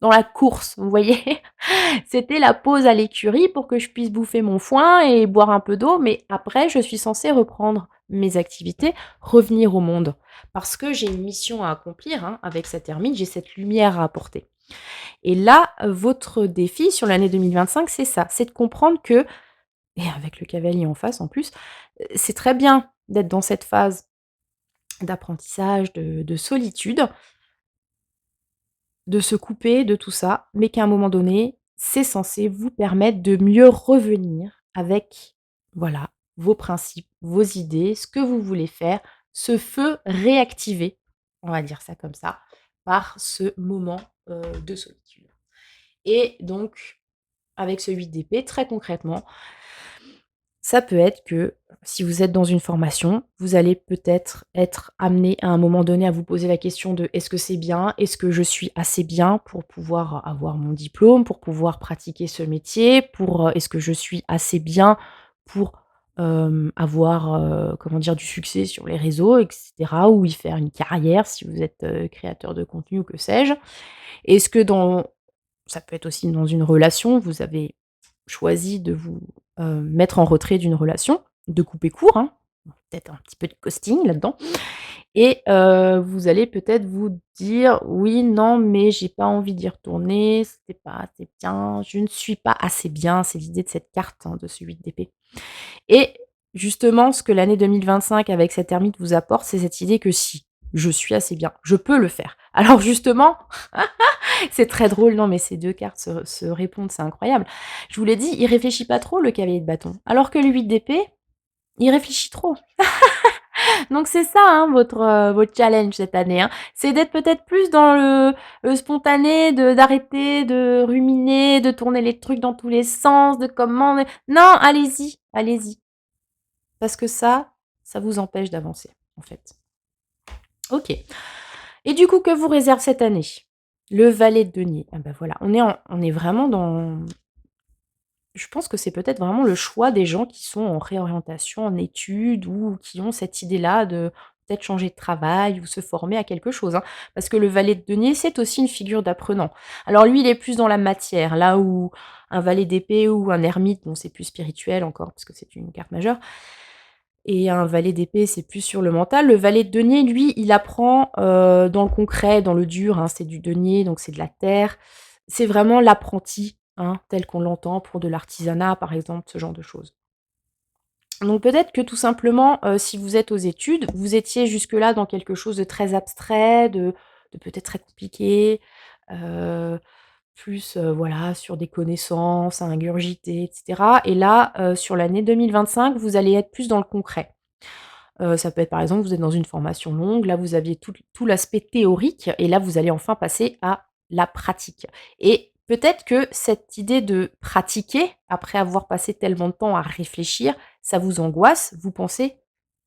dans la course», vous voyez? C'était la pause à l'écurie pour que je puisse bouffer mon foin et boire un peu d'eau, mais après je suis censée reprendre mes activités, revenir au monde. Parce que j'ai une mission à accomplir, hein, avec cette ermite, j'ai cette lumière à apporter. Et là, votre défi sur l'année 2025, c'est ça, c'est de comprendre que et avec le cavalier en face en plus, c'est très bien d'être dans cette phase d'apprentissage, de solitude, de se couper de tout ça, mais qu'à un moment donné, c'est censé vous permettre de mieux revenir avec, voilà, vos principes, vos idées, ce que vous voulez faire, ce feu réactivé, on va dire ça comme ça, par ce moment, de solitude. Et donc, avec ce 8 d'épée, très concrètement, ça peut être que, si vous êtes dans une formation, vous allez peut-être être amené à un moment donné à vous poser la question de: «Est-ce que c'est bien? Est-ce que je suis assez bien pour pouvoir avoir mon diplôme, pour pouvoir pratiquer ce métier? Est-ce que je suis assez bien pour, avoir, comment dire? Du succès sur les réseaux et cetera, ou y faire une carrière si vous êtes, créateur de contenu ou que sais-je? Est-ce que dans ça peut être aussi dans une relation, vous avez choisi de vous, mettre en retrait d'une relation, de couper court, hein, peut-être un petit peu de ghosting là-dedans et vous allez peut-être vous dire: «Oui, non, mais j'ai pas envie d'y retourner, c'était pas assez bien, je ne suis pas assez bien». C'est l'idée de cette carte, hein, de ce 8 d'épée et justement, ce que l'année 2025 avec cette ermite vous apporte, c'est cette idée que si, je suis assez bien, je peux le faire. Alors justement, c'est très drôle, non, mais ces 2 cartes se répondent, c'est incroyable. Je vous l'ai dit, il réfléchit pas trop le cavalier de bâton, alors que le 8 d'épée, il réfléchit trop. Donc c'est ça, hein, votre challenge cette année, hein. C'est d'être peut-être plus dans le spontané, d'arrêter de ruminer, de tourner les trucs dans tous les sens, de comment non, allez-y, allez-y. Parce que ça vous empêche d'avancer, en fait. OK. Et du coup, que vous réserve cette année? Le valet de denier. Ah bah, voilà, on est vraiment dans je pense que c'est peut-être vraiment le choix des gens qui sont en réorientation, en études ou qui ont cette idée-là de peut-être changer de travail ou se former à quelque chose, hein. Parce que le valet de denier, c'est aussi une figure d'apprenant. Alors lui, il est plus dans la matière, là où un valet d'épée ou un ermite, bon, c'est plus spirituel encore parce que c'est une carte majeure et un valet d'épée, c'est plus sur le mental. Le valet de denier, lui, il apprend, dans le concret, dans le dur, hein, c'est du denier, donc c'est de la terre. C'est vraiment l'apprenti, hein, tel qu'on l'entend pour de l'artisanat, par exemple, ce genre de choses. Donc peut-être que tout simplement, si vous êtes aux études, vous étiez jusque-là dans quelque chose de très abstrait, de peut-être très compliqué, heu, plus, voilà, sur des connaissances à ingurgiter et cetera et là, sur l'année 2025, vous allez être plus dans le concret. Ça peut être par exemple, vous êtes dans une formation longue, là vous aviez tout l'aspect théorique et là vous allez enfin passer à la pratique et peut-être que cette idée de pratiquer, après avoir passé tellement de temps à réfléchir, ça vous angoisse. Vous pensez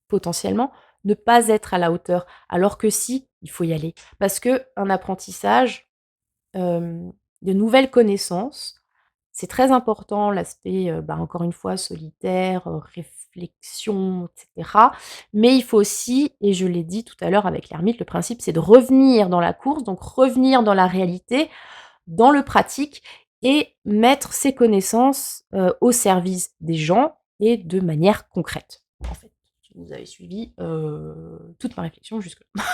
potentiellement ne pas être à la hauteur. Alors que si, il faut y aller. Parce qu'un apprentissage, de nouvelles connaissances, c'est très important l'aspect, encore une fois solitaire, réflexion et cetera. Mais il faut aussi, et je l'ai dit tout à l'heure avec l'ermite, le principe c'est de revenir dans la course, donc revenir dans la réalité, dans le pratique et mettre ses connaissances, au service des gens et de manière concrète, en fait. Vous avez suivi, toute ma réflexion jusque-là.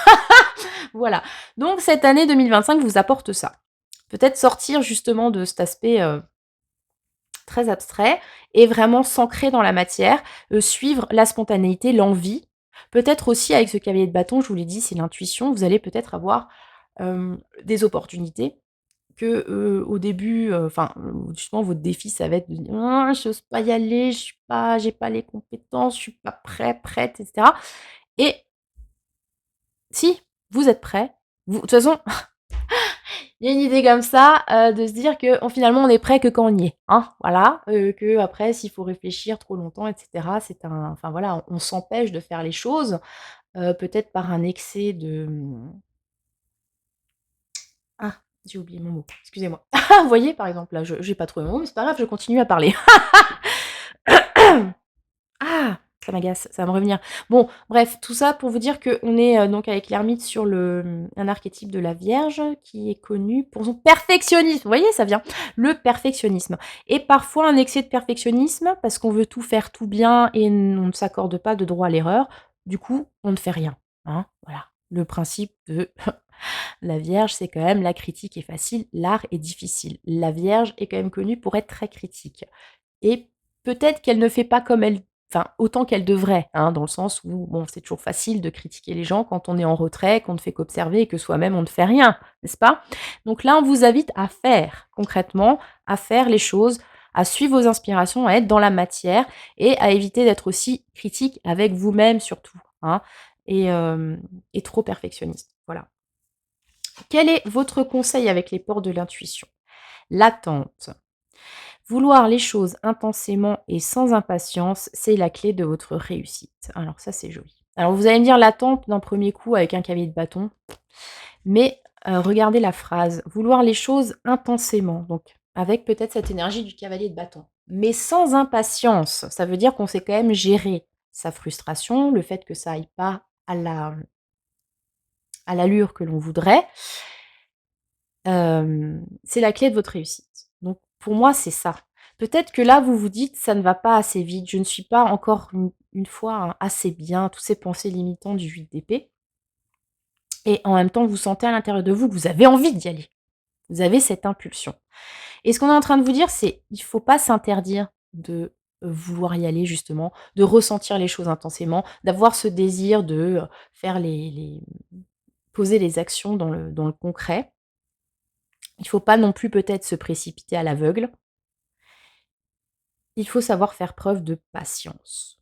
Voilà, donc cette année 2025 vous apporte ça. Peut-être sortir justement de cet aspect, très abstrait et vraiment s'ancrer dans la matière, suivre la spontanéité, l'envie. Peut-être aussi avec ce cavalier de bâton, je vous l'ai dit, c'est l'intuition, vous allez peut-être avoir, des opportunités que, au début, justement votre défi ça va être de dire: «Ah, j'ose pas y aller, j'ai pas les compétences, je suis pas prête et cetera» et si, vous êtes prêt, vous de toute façon il y a une idée comme ça, de se dire que finalement on est prêt que quand on y est, hein, voilà, qu'après s'il faut réfléchir trop longtemps et cetera, c'est un enfin voilà, on s'empêche de faire les choses, peut-être par un excès de, ah, j'ai oublié mon mot, excusez-moi. Vous voyez par exemple là, je j'ai pas trouvé mon mot, mais c'est pas grave, je continue à parler. Ah! Ça m'agace, ça va me revenir. Bon, bref, tout ça pour vous dire qu'on est, donc avec l'ermite sur un archétype de la Vierge qui est connu pour son perfectionnisme. Vous voyez, ça vient. Le perfectionnisme et parfois un excès de perfectionnisme parce qu'on veut tout faire tout bien et on ne s'accorde pas de droit à l'erreur. Du coup, on ne fait rien, hein, voilà. Le principe de la Vierge, c'est quand même la critique est facile, l'art est difficile. La Vierge est quand même connue pour être très critique et peut-être qu'elle ne fait pas comme elle enfin, autant qu'elle devrait, hein, dans le sens où, bon, c'est toujours facile de critiquer les gens quand on est en retrait, qu'on ne fait qu'observer et que soi-même on ne fait rien, n'est-ce pas? Donc là, on vous invite à faire, concrètement, à faire les choses, à suivre vos inspirations, à être dans la matière et à éviter d'être aussi critique avec vous-même surtout, hein, et trop perfectionniste. Voilà. Quel est votre conseil avec les portes de l'intuition? L'attente. Vouloir les choses intensément et sans impatience, c'est la clé de votre réussite. Alors ça, c'est joli. Alors vous allez me dire l'attente d'un premier coup avec un cavalier de bâton, mais regardez la phrase. Vouloir les choses intensément, donc avec peut-être cette énergie du cavalier de bâton, mais sans impatience. Ça veut dire qu'on sait quand même gérer sa frustration, le fait que ça aille pas à l'allure que l'on voudrait. C'est la clé de votre réussite. Donc pour moi, c'est ça. Peut-être que là, vous vous dites: «Ça ne va pas assez vite, je ne suis pas encore une fois, hein, assez bien», toutes ces pensées limitantes du 8 d'épée et en même temps, vous sentez à l'intérieur de vous que vous avez envie d'y aller. Vous avez cette impulsion et ce qu'on est en train de vous dire, c'est: il faut pas s'interdire de, vouloir y aller justement, de ressentir les choses intensément, d'avoir ce désir de, faire les poser les actions dans le concret. Il faut pas non plus peut-être se précipiter à l'aveugle. Il faut savoir faire preuve de patience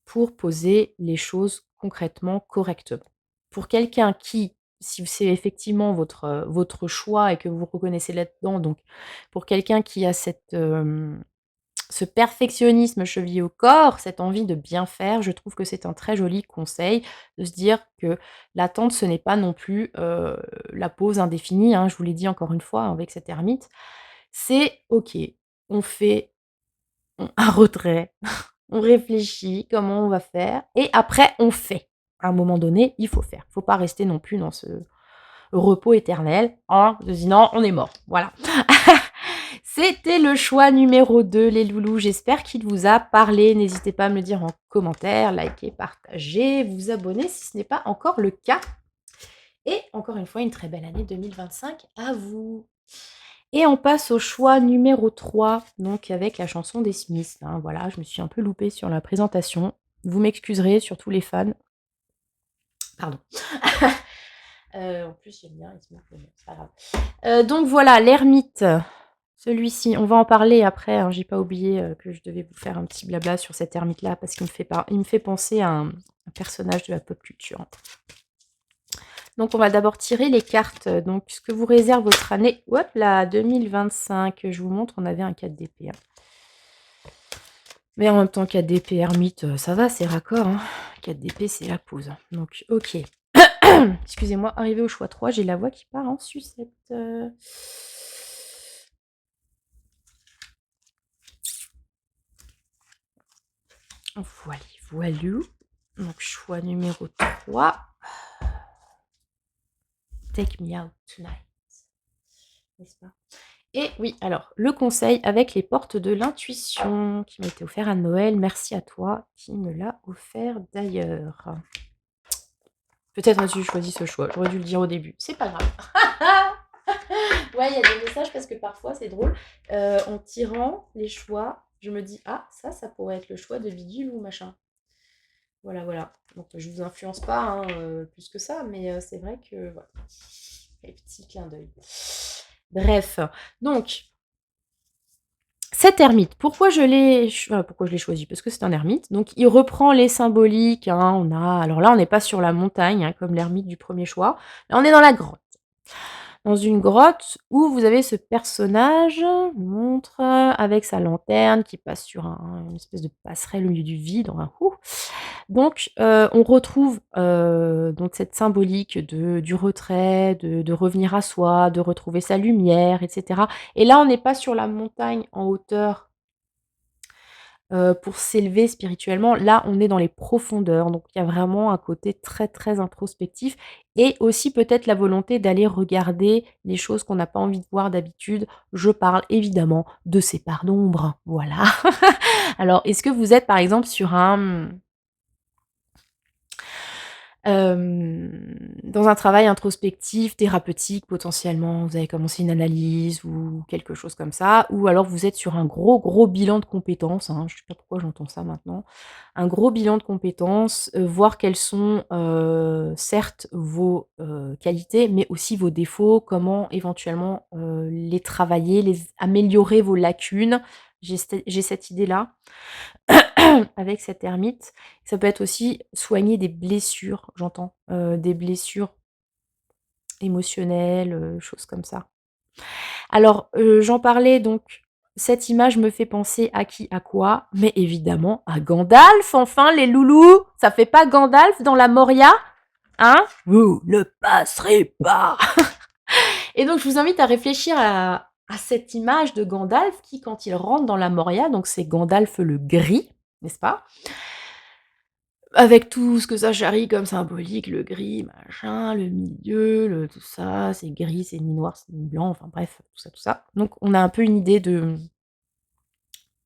pour poser les choses concrètement, correctement. Pour quelqu'un qui, si c'est effectivement votre choix et que vous vous reconnaissez là-dedans, donc pour quelqu'un qui a ce perfectionnisme chevillé au corps, cette envie de bien faire, je trouve que c'est un très joli conseil de se dire que l'attente, ce n'est pas non plus, la pause indéfinie, hein, je vous l'ai dit encore une fois avec cette ermite. C'est OK, on fait un retrait, on réfléchit comment on va faire et après on fait. À un moment donné, il faut faire. Il faut pas rester non plus dans ce repos éternel, hein, de se dire: «Non, on est mort». Voilà. C'était le choix numéro 2, les loulous. J'espère qu'il vous a parlé. N'hésitez pas à me le dire en commentaire, liker, partager, vous abonner si ce n'est pas encore le cas. Et encore une fois, une très belle année 2025 à vous. Et on passe au choix numéro 3, donc avec la chanson des Smiths, hein. Voilà, je me suis un peu loupée sur la présentation. Vous m'excuserez, surtout les fans. Pardon. En plus, j'aime bien les Smiths, mais bon, c'est pas grave. Donc voilà, l'ermite, celui-ci, on va en parler après, hein. J'ai pas oublié, que je devais vous faire un petit blabla sur cet ermite-là parce qu'il me fait penser à un personnage de la pop culture. Donc on va d'abord tirer les cartes, donc ce que vous réserve votre année, hop là, 2025. Je vous montre, on avait un 4 d'épée, hein. Mais en même temps, 4 d'épée ermite, ça va, c'est raccord, hein. 4 d'épée, c'est la pause. Donc OK. Excusez-moi, arrivé au choix 3, j'ai la voix qui part en sucette. Voilà, voilou. Donc choix numéro 3. Take me out tonight. N'est-ce pas? Et oui, alors, le conseil avec les portes de l'intuition qui m'a été offert à Noël. Merci à toi qui me l'a offert d'ailleurs. Peut-être as-tu choisi ce choix. J'aurais dû le dire au début. C'est pas grave. Ouais, il y a des messages parce que parfois, c'est drôle. En tirant les choix, je me dis, ah, ça pourrait être le choix de bidule ou machin. Voilà, voilà. Donc, je vous influence pas hein, plus que ça, mais c'est vrai que, voilà. Les petits clins d'œil. Bref, donc, cet ermite, pourquoi je l'ai choisi? Parce que c'est un ermite, donc il reprend les symboliques, hein, alors là, on n'est pas sur la montagne, hein, comme l'ermite du premier choix, là, on est dans la grotte. Dans une grotte où vous avez ce personnage, montre, avec sa lanterne qui passe sur une espèce de passerelle au milieu du vide, donc on retrouve, donc cette symbolique du retrait, de revenir à soi, de retrouver sa lumière et cetera et là, on n'est pas sur la montagne en hauteur, pour s'élever spirituellement. Là, on est dans les profondeurs, donc il y a vraiment un côté très, très introspectif et aussi peut-être la volonté d'aller regarder les choses qu'on n'a pas envie de voir d'habitude. Je parle évidemment de ces parts d'ombre, voilà. Alors, est-ce que vous êtes par exemple sur dans un travail introspectif, thérapeutique potentiellement, vous avez commencé une analyse ou quelque chose comme ça, ou alors vous êtes sur un gros, gros bilan de compétences, hein, je sais pas pourquoi j'entends ça maintenant. Un gros bilan de compétences, voir quelles sont, certes vos, qualités, mais aussi vos défauts, comment éventuellement, les travailler, les améliorer vos lacunes. J'ai cette idée-là. Avec cette ermite. Ça peut être aussi soigner des blessures, j'entends, des blessures émotionnelles, choses comme ça. Alors, j'en parlais donc, cette image me fait penser à qui, à quoi? Mais évidemment à Gandalf, enfin les loulous! Ça fait pas Gandalf dans la Moria? Hein? Vous ne passerez pas! Et donc je vous invite à réfléchir à cette image de Gandalf qui, quand il rentre dans la Moria, donc c'est Gandalf le gris, n'est-ce pas? Avec tout ce que ça charrie comme symbolique, le gris, machin, le milieu, le tout ça, c'est gris, c'est ni noir, c'est ni blanc, enfin bref, tout ça, tout ça. Donc on a un peu une idée de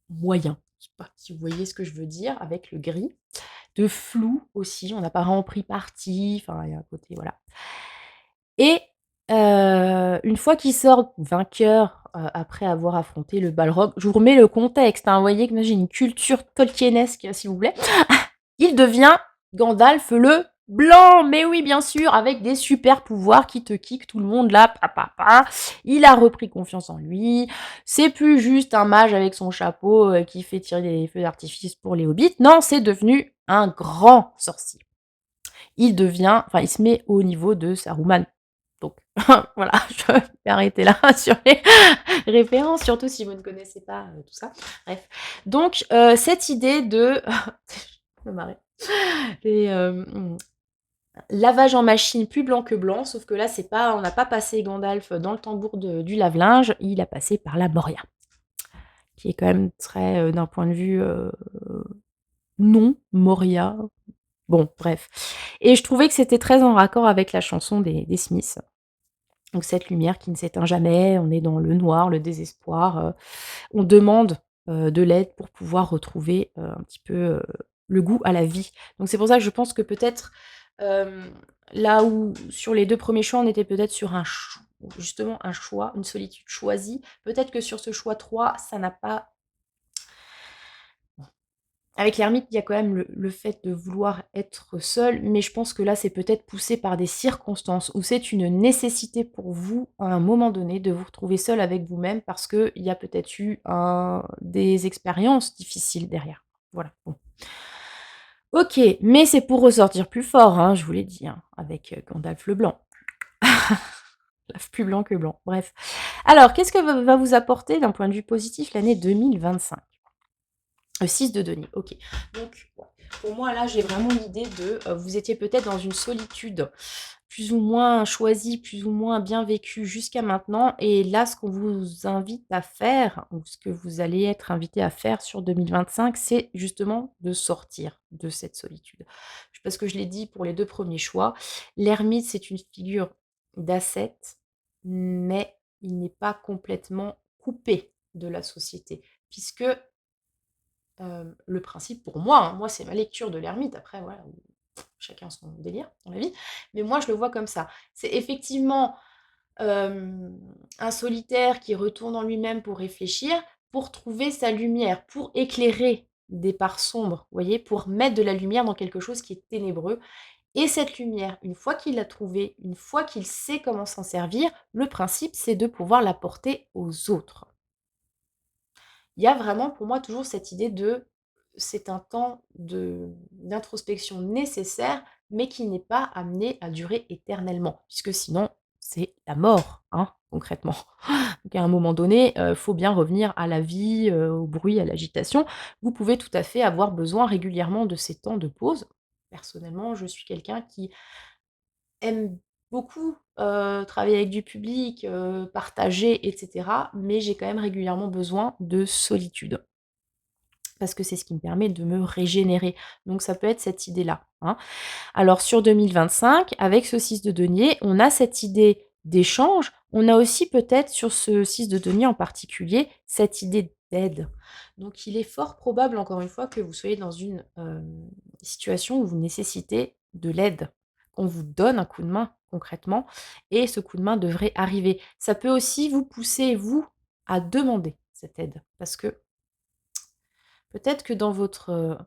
moyen, je sais pas si vous voyez ce que je veux dire avec le gris. De flou aussi, on n'a pas vraiment pris parti, enfin il y a un côté voilà. Et une fois qu'il sort vainqueur, après avoir affronté le Balrog, je vous remets le contexte, hein, vous voyez que moi j'ai une culture tolkienesque s'il vous plaît. Il devient Gandalf le blanc, mais oui, bien sûr, avec des super pouvoirs qui te kick tout le monde là, Il a repris confiance en lui. C'est plus juste un mage avec son chapeau qui fait tirer des feux d'artifice pour les hobbits. Non, c'est devenu un grand sorcier. Il se met au niveau de Saruman. Donc, voilà, je vais arrêter là sur les références, surtout si vous ne connaissez pas tout ça. Bref. Donc, cette idée de. Je me marrer. Les, lavage en machine plus blanc que blanc, sauf que là, c'est pas, on n'a pas passé Gandalf dans le tambour du lave-linge, il a passé par la Moria, qui est quand même très, d'un point de vue non Moria. Bon, bref. Et je trouvais que c'était très en raccord avec la chanson des Smiths. Donc cette lumière qui ne s'éteint jamais, on est dans le noir, le désespoir, on demande de l'aide pour pouvoir retrouver un petit peu le goût à la vie. Donc c'est pour ça que je pense que peut-être là où sur les 2 premiers choix, on était peut-être sur justement un choix, une solitude choisie. Peut-être que sur ce choix 3, ça n'a pas. Avec l'ermite, il y a quand même le fait de vouloir être seul, mais je pense que là, c'est peut-être poussé par des circonstances où c'est une nécessité pour vous, à un moment donné, de vous retrouver seul avec vous-même parce qu'il y a peut-être eu des expériences difficiles derrière. Voilà, bon. OK, mais c'est pour ressortir plus fort, hein, je vous l'ai dit, hein, avec Gandalf le blanc. Plus blanc que blanc, bref. Alors, qu'est-ce que va vous apporter d'un point de vue positif l'année 2025? 6 de denier, OK. Donc, ouais, pour moi, là, j'ai vraiment l'idée de, vous étiez peut-être dans une solitude plus ou moins choisie, plus ou moins bien vécue jusqu'à maintenant et là, ce qu'on vous invite à faire ou ce que vous allez être invité à faire sur 2025, c'est justement de sortir de cette solitude. Parce que je l'ai dit pour les 2 premiers choix, l'ermite, c'est une figure d'ascète, mais il n'est pas complètement coupé de la société puisque le principe pour moi, hein, moi c'est ma lecture de l'ermite, après voilà, chacun son délire dans la vie, mais moi je le vois comme ça. C'est effectivement, un solitaire qui retourne en lui-même pour réfléchir, pour trouver sa lumière, pour éclairer des parts sombres, vous voyez? Pour mettre de la lumière dans quelque chose qui est ténébreux et cette lumière, une fois qu'il l'a trouvée, une fois qu'il sait comment s'en servir, le principe c'est de pouvoir l'apporter aux autres. Il y a vraiment pour moi toujours cette idée de c'est un temps d'introspection nécessaire, mais qui n'est pas amené à durer éternellement, puisque sinon c'est la mort, hein, concrètement. Donc à un moment donné, faut bien revenir à la vie, au bruit, à l'agitation. Vous pouvez tout à fait avoir besoin régulièrement de ces temps de pause. Personnellement, je suis quelqu'un qui aime beaucoup, travailler avec du public, partager et cetera, mais j'ai quand même régulièrement besoin de solitude. Parce que c'est ce qui me permet de me régénérer. Donc ça peut être cette idée-là, hein. Alors sur 2025, avec ce 6 de denier, on a cette idée d'échange. On a aussi peut-être sur ce 6 de denier en particulier, cette idée d'aide. Donc il est fort probable, encore une fois, que vous soyez dans une, situation où vous nécessitez de l'aide, qu'on vous donne un coup de main concrètement et ce coup de main devrait arriver. Ça peut aussi vous pousser, vous, à demander cette aide parce que peut-être que dans votre,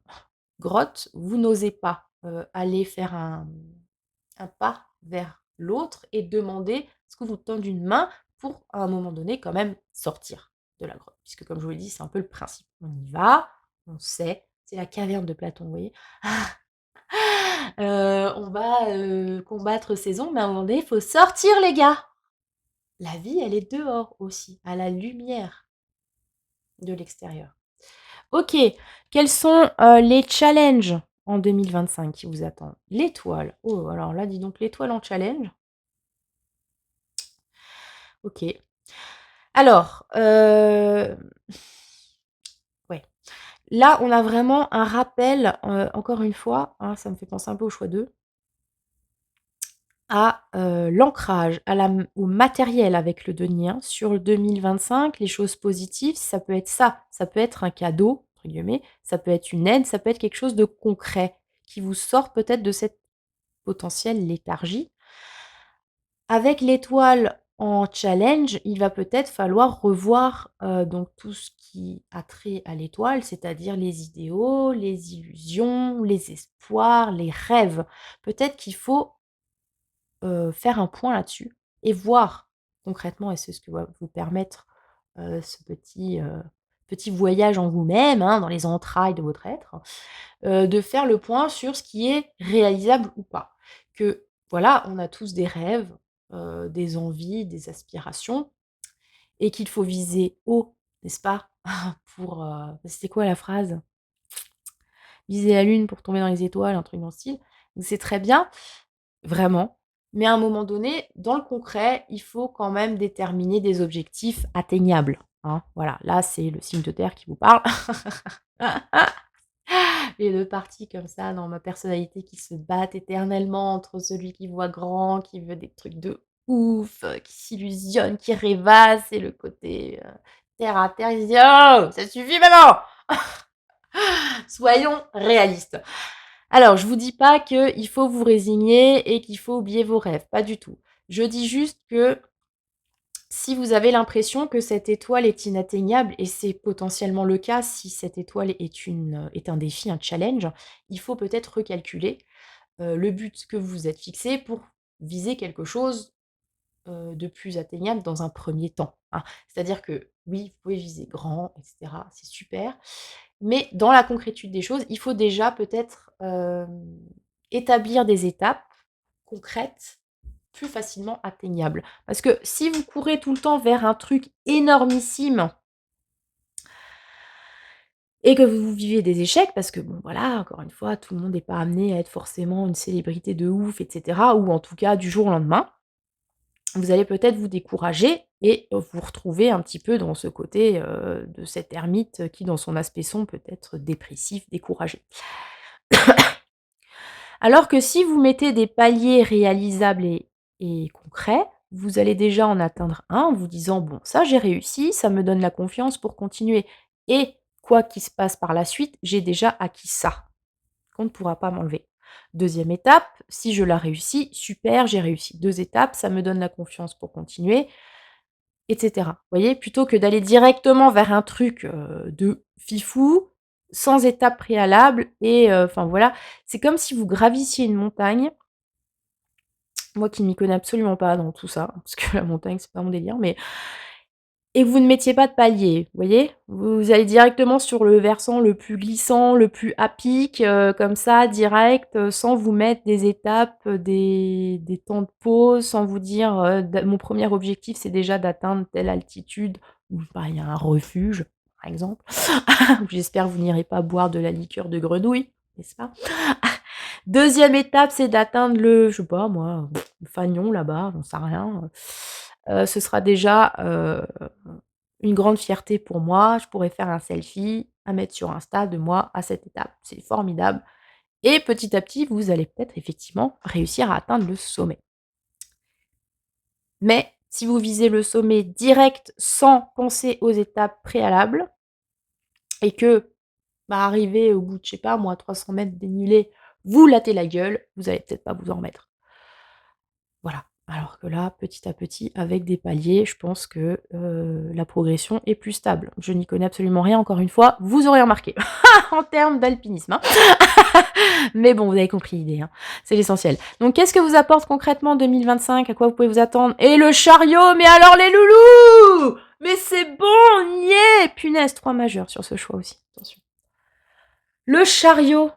grotte, vous n'osez pas, aller faire un pas vers l'autre et demander à ce qu'on vous tende une main pour, à un moment donné, quand même sortir de la grotte. Puisque comme je vous l'ai dit, c'est un peu le principe. On y va, on sait, c'est la caverne de Platon, vous voyez? On va, combattre ces ombres, mais à un moment donné, il faut sortir les gars! La vie, elle est dehors aussi, à la lumière de l'extérieur. OK. Quels sont, les challenges en 2025 qui vous attendent? L'étoile. Oh, alors là, dis donc l'étoile en challenge. OK. Alors, ouais, là, on a vraiment un rappel, encore une fois, hein, ça me fait penser un peu au choix 2, à, l'ancrage, à la m au matériel avec le denier, hein. Sur le 2025, les choses positives, ça peut être ça. Ça peut être un «cadeau» entre guillemets, ça peut être une aide, ça peut être quelque chose de concret qui vous sort peut-être de cette potentielle léthargie. Avec l'étoile en challenge, il va peut-être falloir revoir, donc tout ce qui a trait à l'étoile, c'est-à-dire les idéaux, les illusions, les espoirs, les rêves. Peut-être qu'il faut, faire un point là-dessus et voir concrètement et c'est ce que va vous permettre, ce petit voyage en vous-même, hein, dans les entrailles de votre être, de faire le point sur ce qui est réalisable ou pas. Que voilà, on a tous des rêves, des envies, des aspirations et qu'il faut viser haut, n'est-ce pas? Pour, c'était quoi la phrase? Viser la lune pour tomber dans les étoiles, un truc dans le style. Donc c'est très bien, vraiment, mais à un moment donné, dans le concret, il faut quand même déterminer des objectifs atteignables, hein. Voilà, là, c'est le signe de terre qui vous parle. Les 2 parties comme ça dans ma personnalité qui se battent éternellement entre celui qui voit grand, qui veut des trucs de ouf, qui s'illusionne, qui rêvasse et le côté, terre à terre, il se dit: «Oh, ça suffit maintenant! Soyons réalistes». Alors je vous dis pas qu'il faut vous résigner et qu'il faut oublier vos rêves, pas du tout. Je dis juste que si vous avez l'impression que cette étoile est inatteignable et c'est potentiellement le cas si cette étoile est un défi, un challenge, il faut peut-être recalculer, le but que vous vous êtes fixé pour viser quelque chose, de plus atteignable dans un premier temps, hein. C'est-à-dire que oui, vous pouvez viser grand et cetera, c'est super, mais dans la concrétude des choses, il faut déjà peut-être, établir des étapes concrètes plus facilement atteignables. Parce que si vous courez tout le temps vers un truc énormissime et que vous vivez des échecs parce que bon voilà, encore une fois, tout le monde n'est pas amené à être forcément une célébrité de ouf et cetera ou en tout cas du jour au lendemain, vous allez peut-être vous décourager et vous retrouver un petit peu dans ce côté, de cet ermite qui dans son aspect sombre peut être dépressif, découragé. Alors que si vous mettez des paliers réalisables et concrets, vous allez déjà en atteindre un en vous disant: «Bon, ça j'ai réussi, ça me donne la confiance pour continuer et quoi qu'il se passe par la suite, j'ai déjà acquis ça, qu'on ne pourra pas m'enlever». Deuxième étape, si je la réussis, super, j'ai réussi 2 étapes, ça me donne la confiance pour continuer et cetera. Vous voyez? Plutôt que d'aller directement vers un truc, de fifou, sans étape préalable et enfin voilà. C'est comme si vous gravissiez une montagne, moi qui m'y connais absolument pas dans tout ça, parce que la montagne, c'est pas mon délire, mais et que vous ne mettiez pas de palier, vous voyez? Vous allez directement sur le versant le plus glissant, le plus à pic, comme ça direct, sans vous mettre des étapes, des temps de pause, sans vous dire, d «Mon premier objectif, c'est déjà d'atteindre telle altitude» ou bah, il y a un refuge, par exemple. J'espère que vous n'irez pas boire de la liqueur de grenouille, n'est-ce pas? Deuxième étape, c'est d'atteindre le je sais pas moi, le Fagnon là-bas, j'en sais rien, ce sera déjà, une grande fierté pour moi. Je pourrais faire un selfie à mettre sur Insta de moi à cette étape. C'est formidable et petit à petit, vous allez peut-être effectivement réussir à atteindre le sommet. Mais si vous visez le sommet direct sans penser aux étapes préalables et que, bah, arrivé au bout de, je sais pas moi, 300 mètres dénivelé, vous lattez la gueule, vous allez peut-être pas vous en remettre. Voilà. Alors que là, petit à petit, avec des paliers, je pense que, la progression est plus stable. Je n'y connais absolument rien, encore une fois, vous aurez remarqué, en termes d'alpinisme, hein. Mais bon, vous avez compris l'idée, hein, c'est l'essentiel. Donc qu'est-ce que vous apporte concrètement 2025? À quoi vous pouvez vous attendre? Et le chariot, mais alors les loulous! Mais c'est bon, on y est! Punaise, 3 majeurs sur ce choix aussi, attention. Le chariot!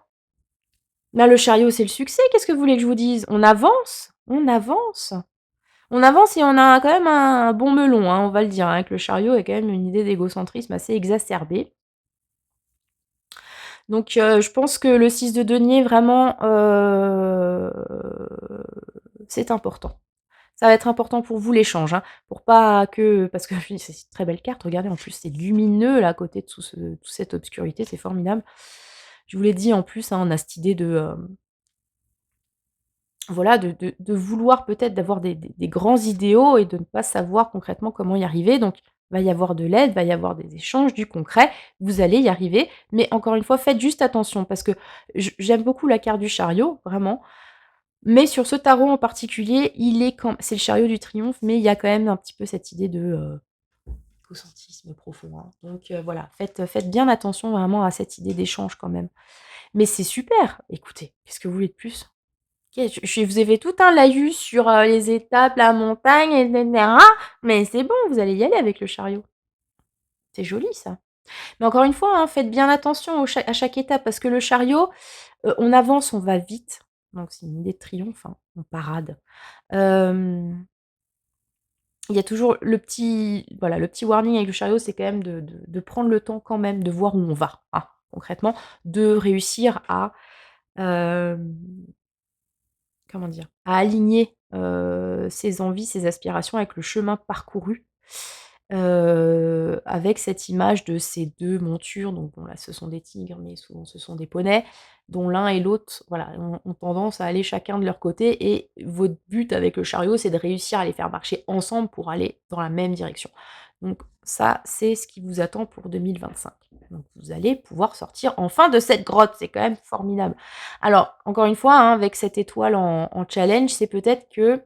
Bah, le chariot, c'est le succès, qu'est-ce que vous voulez que je vous dise? On avance, on avance. On avance et on a quand même un bon melon, hein, on va le dire, hein, que le chariot est quand même une idée d'égocentrisme assez exacerbée. Donc je pense que le 6 de denier vraiment, c'est important. Ça va être important pour vous l'échange, hein, pour pas que parce que c'est une très belle carte, regardez en plus c'est lumineux là à côté de toute cette obscurité, c'est formidable. Je vous l'ai dit en plus, hein, on a cette idée de, voilà, de vouloir peut-être d'avoir des grands idéaux et de ne pas savoir concrètement comment y arriver. Donc, va y avoir de l'aide, va y avoir des échanges, du concret. Vous allez y arriver, mais encore une fois, faites juste attention parce que j'aime beaucoup la carte du chariot, vraiment. Mais sur ce tarot en particulier, il est quand c'est le chariot du triomphe, mais il y a quand même un petit peu cette idée de, égocentrisme profond, hein. Donc, voilà, faites bien attention vraiment à cette idée d'échange quand même. Mais c'est super! Écoutez, qu'est-ce que vous voulez de plus? OK, je vous ai fait tout un laïus sur, les étapes, la montagne et cetera, mais c'est bon, vous allez y aller avec le chariot. C'est joli ça. Mais encore une fois, hein, faites bien attention à chaque étape parce que le chariot, on avance, on va vite, donc c'est une idée de triomphe, hein, on parade. Hem, il y a toujours le petit voilà, le petit warning avec le chariot, c'est quand même de prendre le temps quand même de voir où on va, hein, concrètement, de réussir à, hem comment dire? À aligner, ses envies, ses aspirations avec le chemin parcouru, avec cette image de ces 2 montures, donc bon là ce sont des tigres, mais souvent ce sont des poneys, dont l'un et l'autre, voilà, ont tendance à aller chacun de leur côté et votre but avec le chariot, c'est de réussir à les faire marcher ensemble pour aller dans la même direction. Donc ça, c'est ce qui vous attend pour 2025. Donc vous allez pouvoir sortir enfin de cette grotte, c'est quand même formidable. Alors, encore une fois, hein, avec cette étoile en challenge, c'est peut-être que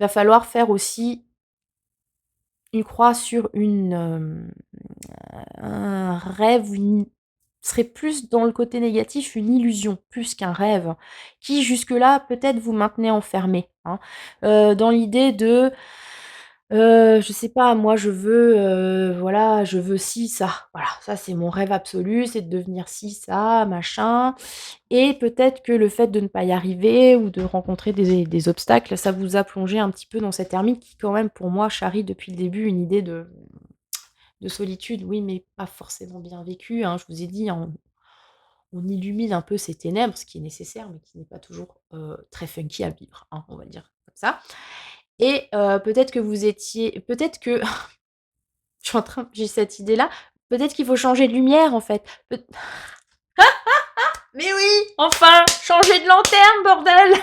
va falloir faire aussi une croix sur un rêve, une serait plus dans le côté négatif, une illusion, plus qu'un rêve, qui jusque-là, peut-être vous maintenait enfermé, hein. Dans l'idée de je sais pas, moi je veux, voilà, je veux ci, ça. Voilà, ça c'est mon rêve absolu, c'est de devenir ci, ça, machin et peut-être que le fait de ne pas y arriver ou de rencontrer des obstacles, ça vous a plongé un petit peu dans cette ermite qui quand même pour moi charrie depuis le début une idée de solitude, oui, mais pas forcément bien vécu, hein. Je vous ai dit, hein, on illumine un peu ces ténèbres, ce qui est nécessaire, mais qui n'est pas toujours, très funky à vivre, hein, on va dire comme ça et peut-être que vous étiez peut-être que j'ai cette idée-là, peut-être qu'il faut changer de lumière, en fait. Mais oui, enfin, changer de lanterne, bordel!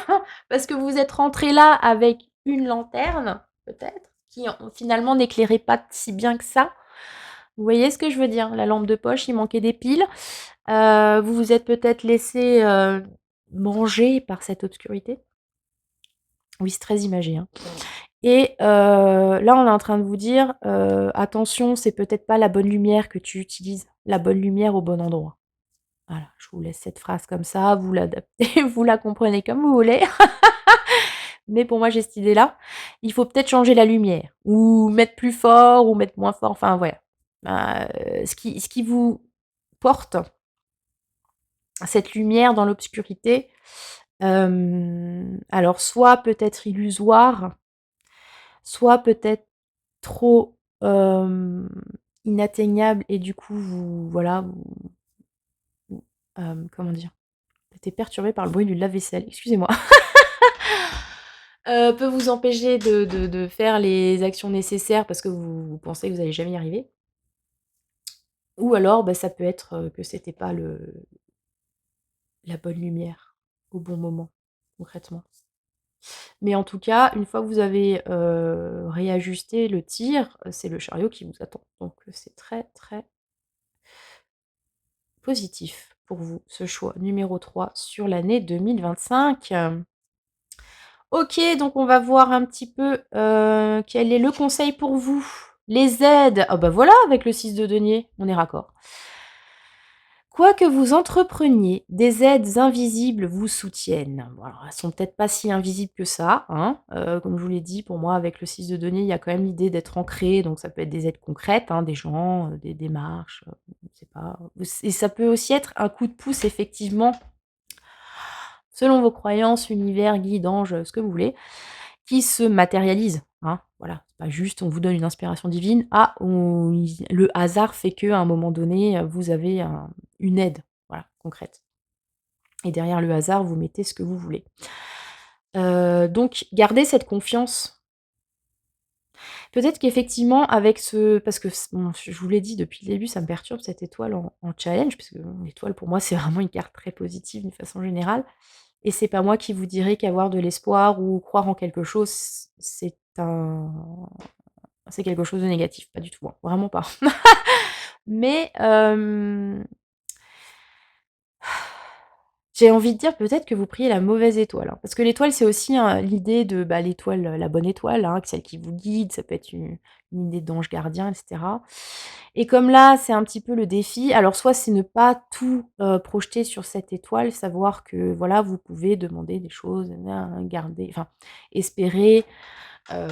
Parce que vous êtes rentrés là avec une lanterne, peut-être, qui en finalement n'éclairait pas si bien que ça. Vous voyez ce que je veux dire? La lampe de poche, il manquait des piles. Vous vous êtes peut-être laissés, manger par cette obscurité. Oui, c'est très imagé, hein et là, on est en train de vous dire, «Attention, c'est peut-être pas la bonne lumière que tu utilises, la bonne lumière au bon endroit». Voilà, je vous laisse cette phrase comme ça, vous l'adaptez, vous la comprenez comme vous voulez. Mais pour moi, j'ai cette idée-là. Il faut peut-être changer la lumière ou mettre plus fort ou mettre moins fort, enfin voilà. Ce qui vous porte cette lumière dans l'obscurité, alors soit peut-être illusoire, soit peut-être trop, inatteignable et du coup vous voilà, vous, comment dire? J'ai été perturbée par le bruit du lave-vaisselle, excusez-moi. Peut vous empêcher de faire les actions nécessaires parce que vous pensez que vous allez jamais y arriver. Ou alors, bah, ça peut être, que c'était pas la bonne lumière au bon moment, concrètement. Mais en tout cas, une fois que vous avez, réajusté le tir, c'est le chariot qui vous attend. Donc, c'est très, très positif pour vous, ce choix numéro 3 sur l'année 2025. OK, donc on va voir un petit peu, quel est le conseil pour vous? Les aides, ah bah, voilà, avec le 6 de denier, on est raccord. Quoi que vous entrepreniez, des aides invisibles vous soutiennent. Bon alors elles sont peut-être pas si invisibles que ça, hein, comme je vous l'ai dit, pour moi avec le 6 de denier, il y a quand même l'idée d'être ancré, donc ça peut être des aides concrètes, hein, des gens, des démarches, je sais pas, et ça peut aussi être un coup de pouce effectivement, selon vos croyances, univers, guides, anges, ce que vous voulez, qui se matérialise, hein, voilà. C'est pas juste on vous donne une inspiration divine, ah on le hasard fait qu'à un moment donné, vous avez une aide, voilà, concrète et derrière le hasard, vous mettez ce que vous voulez. Donc gardez cette confiance. Peut-être qu'effectivement avec ce parce que bon, je vous l'ai dit depuis le début, ça me perturbe cette étoile en challenge, parce que bon, l'étoile pour moi, c'est vraiment une carte très positive d'une façon générale. Et c'est pas moi qui vous dirai qu'avoir de l'espoir ou croire en quelque chose, c'est quelque chose de négatif, pas du tout, hein, vraiment pas. Mais, j'ai envie de dire peut-être que vous priez la mauvaise étoile, hein, parce que l'étoile, c'est aussi, l'idée de, bah, l'étoile, la bonne étoile, hein, celle qui vous guide, ça peut être une idée d'ange gardien et cetera. Et comme là, c'est un petit peu le défi, alors soit c'est ne pas tout, projeter sur cette étoile, savoir que, voilà, vous pouvez demander des choses, garder enfin, espérer, hem,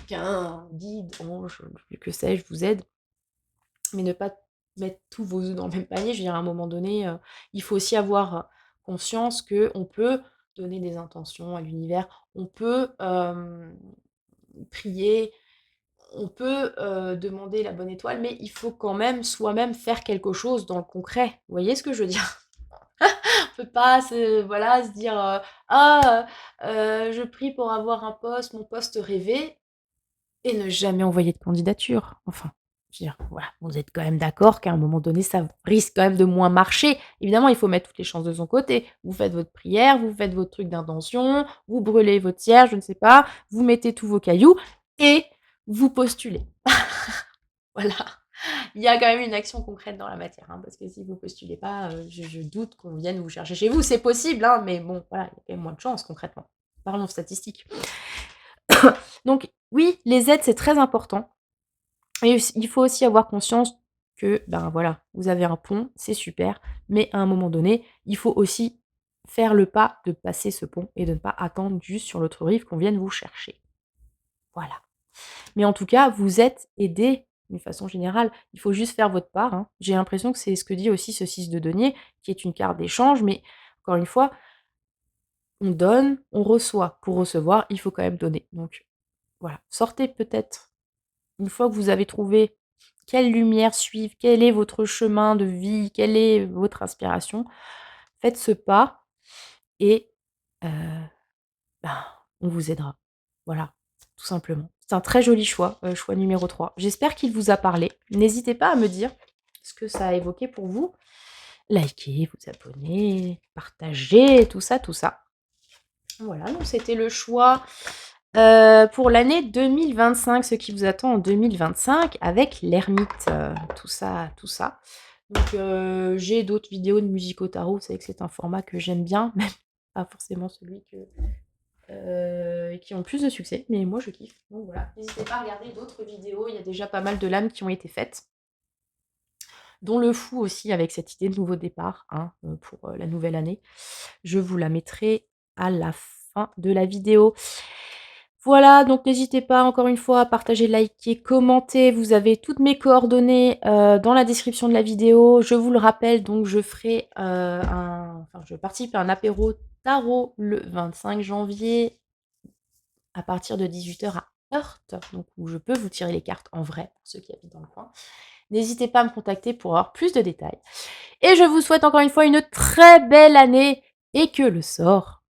qu'un guide, ange, que sais-je, vous aide, mais ne pas mettre tous vos œufs dans le même panier. Je veux dire, à un moment donné, il faut aussi avoir conscience qu'on peut donner des intentions à l'univers, on peut, prier, on peut, demander la bonne étoile, mais il faut quand même soi-même faire quelque chose dans le concret. Vous voyez ce que je veux dire? On peut pas se voilà, se dire, «Ah, je prie pour avoir un poste, mon poste rêvé», et ne jamais envoyer de candidature. Enfin, je veux dire, voilà, vous êtes quand même d'accord qu'à un moment donné, ça risque quand même de moins marcher. Évidemment, il faut mettre toutes les chances de son côté. Vous faites votre prière, vous faites votre truc d'intention, vous brûlez votre cierge, je ne sais pas, vous mettez tous vos cailloux et vous postulez. Voilà. Il y a quand même une action concrète dans la matière, hein, parce que si vous postulez pas, je doute qu'on vienne vous chercher chez vous. C'est possible, hein, mais bon, voilà, il y a quand même moins de chances concrètement. Parlons statistiques. Donc oui, les aides, c'est très important. Et il faut aussi avoir conscience que, ben, voilà, vous avez un pont, c'est super, mais à un moment donné, il faut aussi faire le pas de passer ce pont et de ne pas attendre juste sur l'autre rive qu'on vienne vous chercher. Voilà. Mais en tout cas, vous êtes aidés d'une façon générale. Il faut juste faire votre part, hein. J'ai l'impression que c'est ce que dit aussi ce 6 de denier, qui est une carte d'échange, mais encore une fois, on donne, on reçoit. Pour recevoir, il faut quand même donner. Donc voilà, sortez peut-être, une fois que vous avez trouvé quelle lumière suivre, quel est votre chemin de vie, quelle est votre inspiration. Faites ce pas et heu, ben, on vous aidera. Voilà, tout simplement. C'est un très joli choix, choix numéro 3. J'espère qu'il vous a parlé. N'hésitez pas à me dire ce que ça a évoqué pour vous. Likez, vous abonner, partager, tout ça, tout ça. Voilà, donc c'était le choix, pour l'année 2025, ce qui vous attend en 2025 avec l'ermite, tout ça, tout ça. Donc j'ai d'autres vidéos de musique au tarot, vous savez que c'est un format que j'aime bien, même pas forcément celui qui ont le plus de succès, mais moi je kiffe. Donc voilà, n'hésitez pas à regarder d'autres vidéos, il y a déjà pas mal de lames qui ont été faites, dont le fou aussi avec cette idée de nouveau départ, hein, pour, la nouvelle année. Je vous la mettrai à la fin de la vidéo. Voilà, donc n'hésitez pas encore une fois à partager, liker, commenter. Vous avez toutes mes coordonnées, dans la description de la vidéo. Je vous le rappelle, donc je ferai, je participe à un apéro tarot le 25 janvier à partir de 18h à Heurte, donc où je peux vous tirer les cartes en vrai pour ceux qui habitent dans le coin. N'hésitez pas à me contacter pour avoir plus de détails. Et je vous souhaite encore une fois une très belle année et que le sort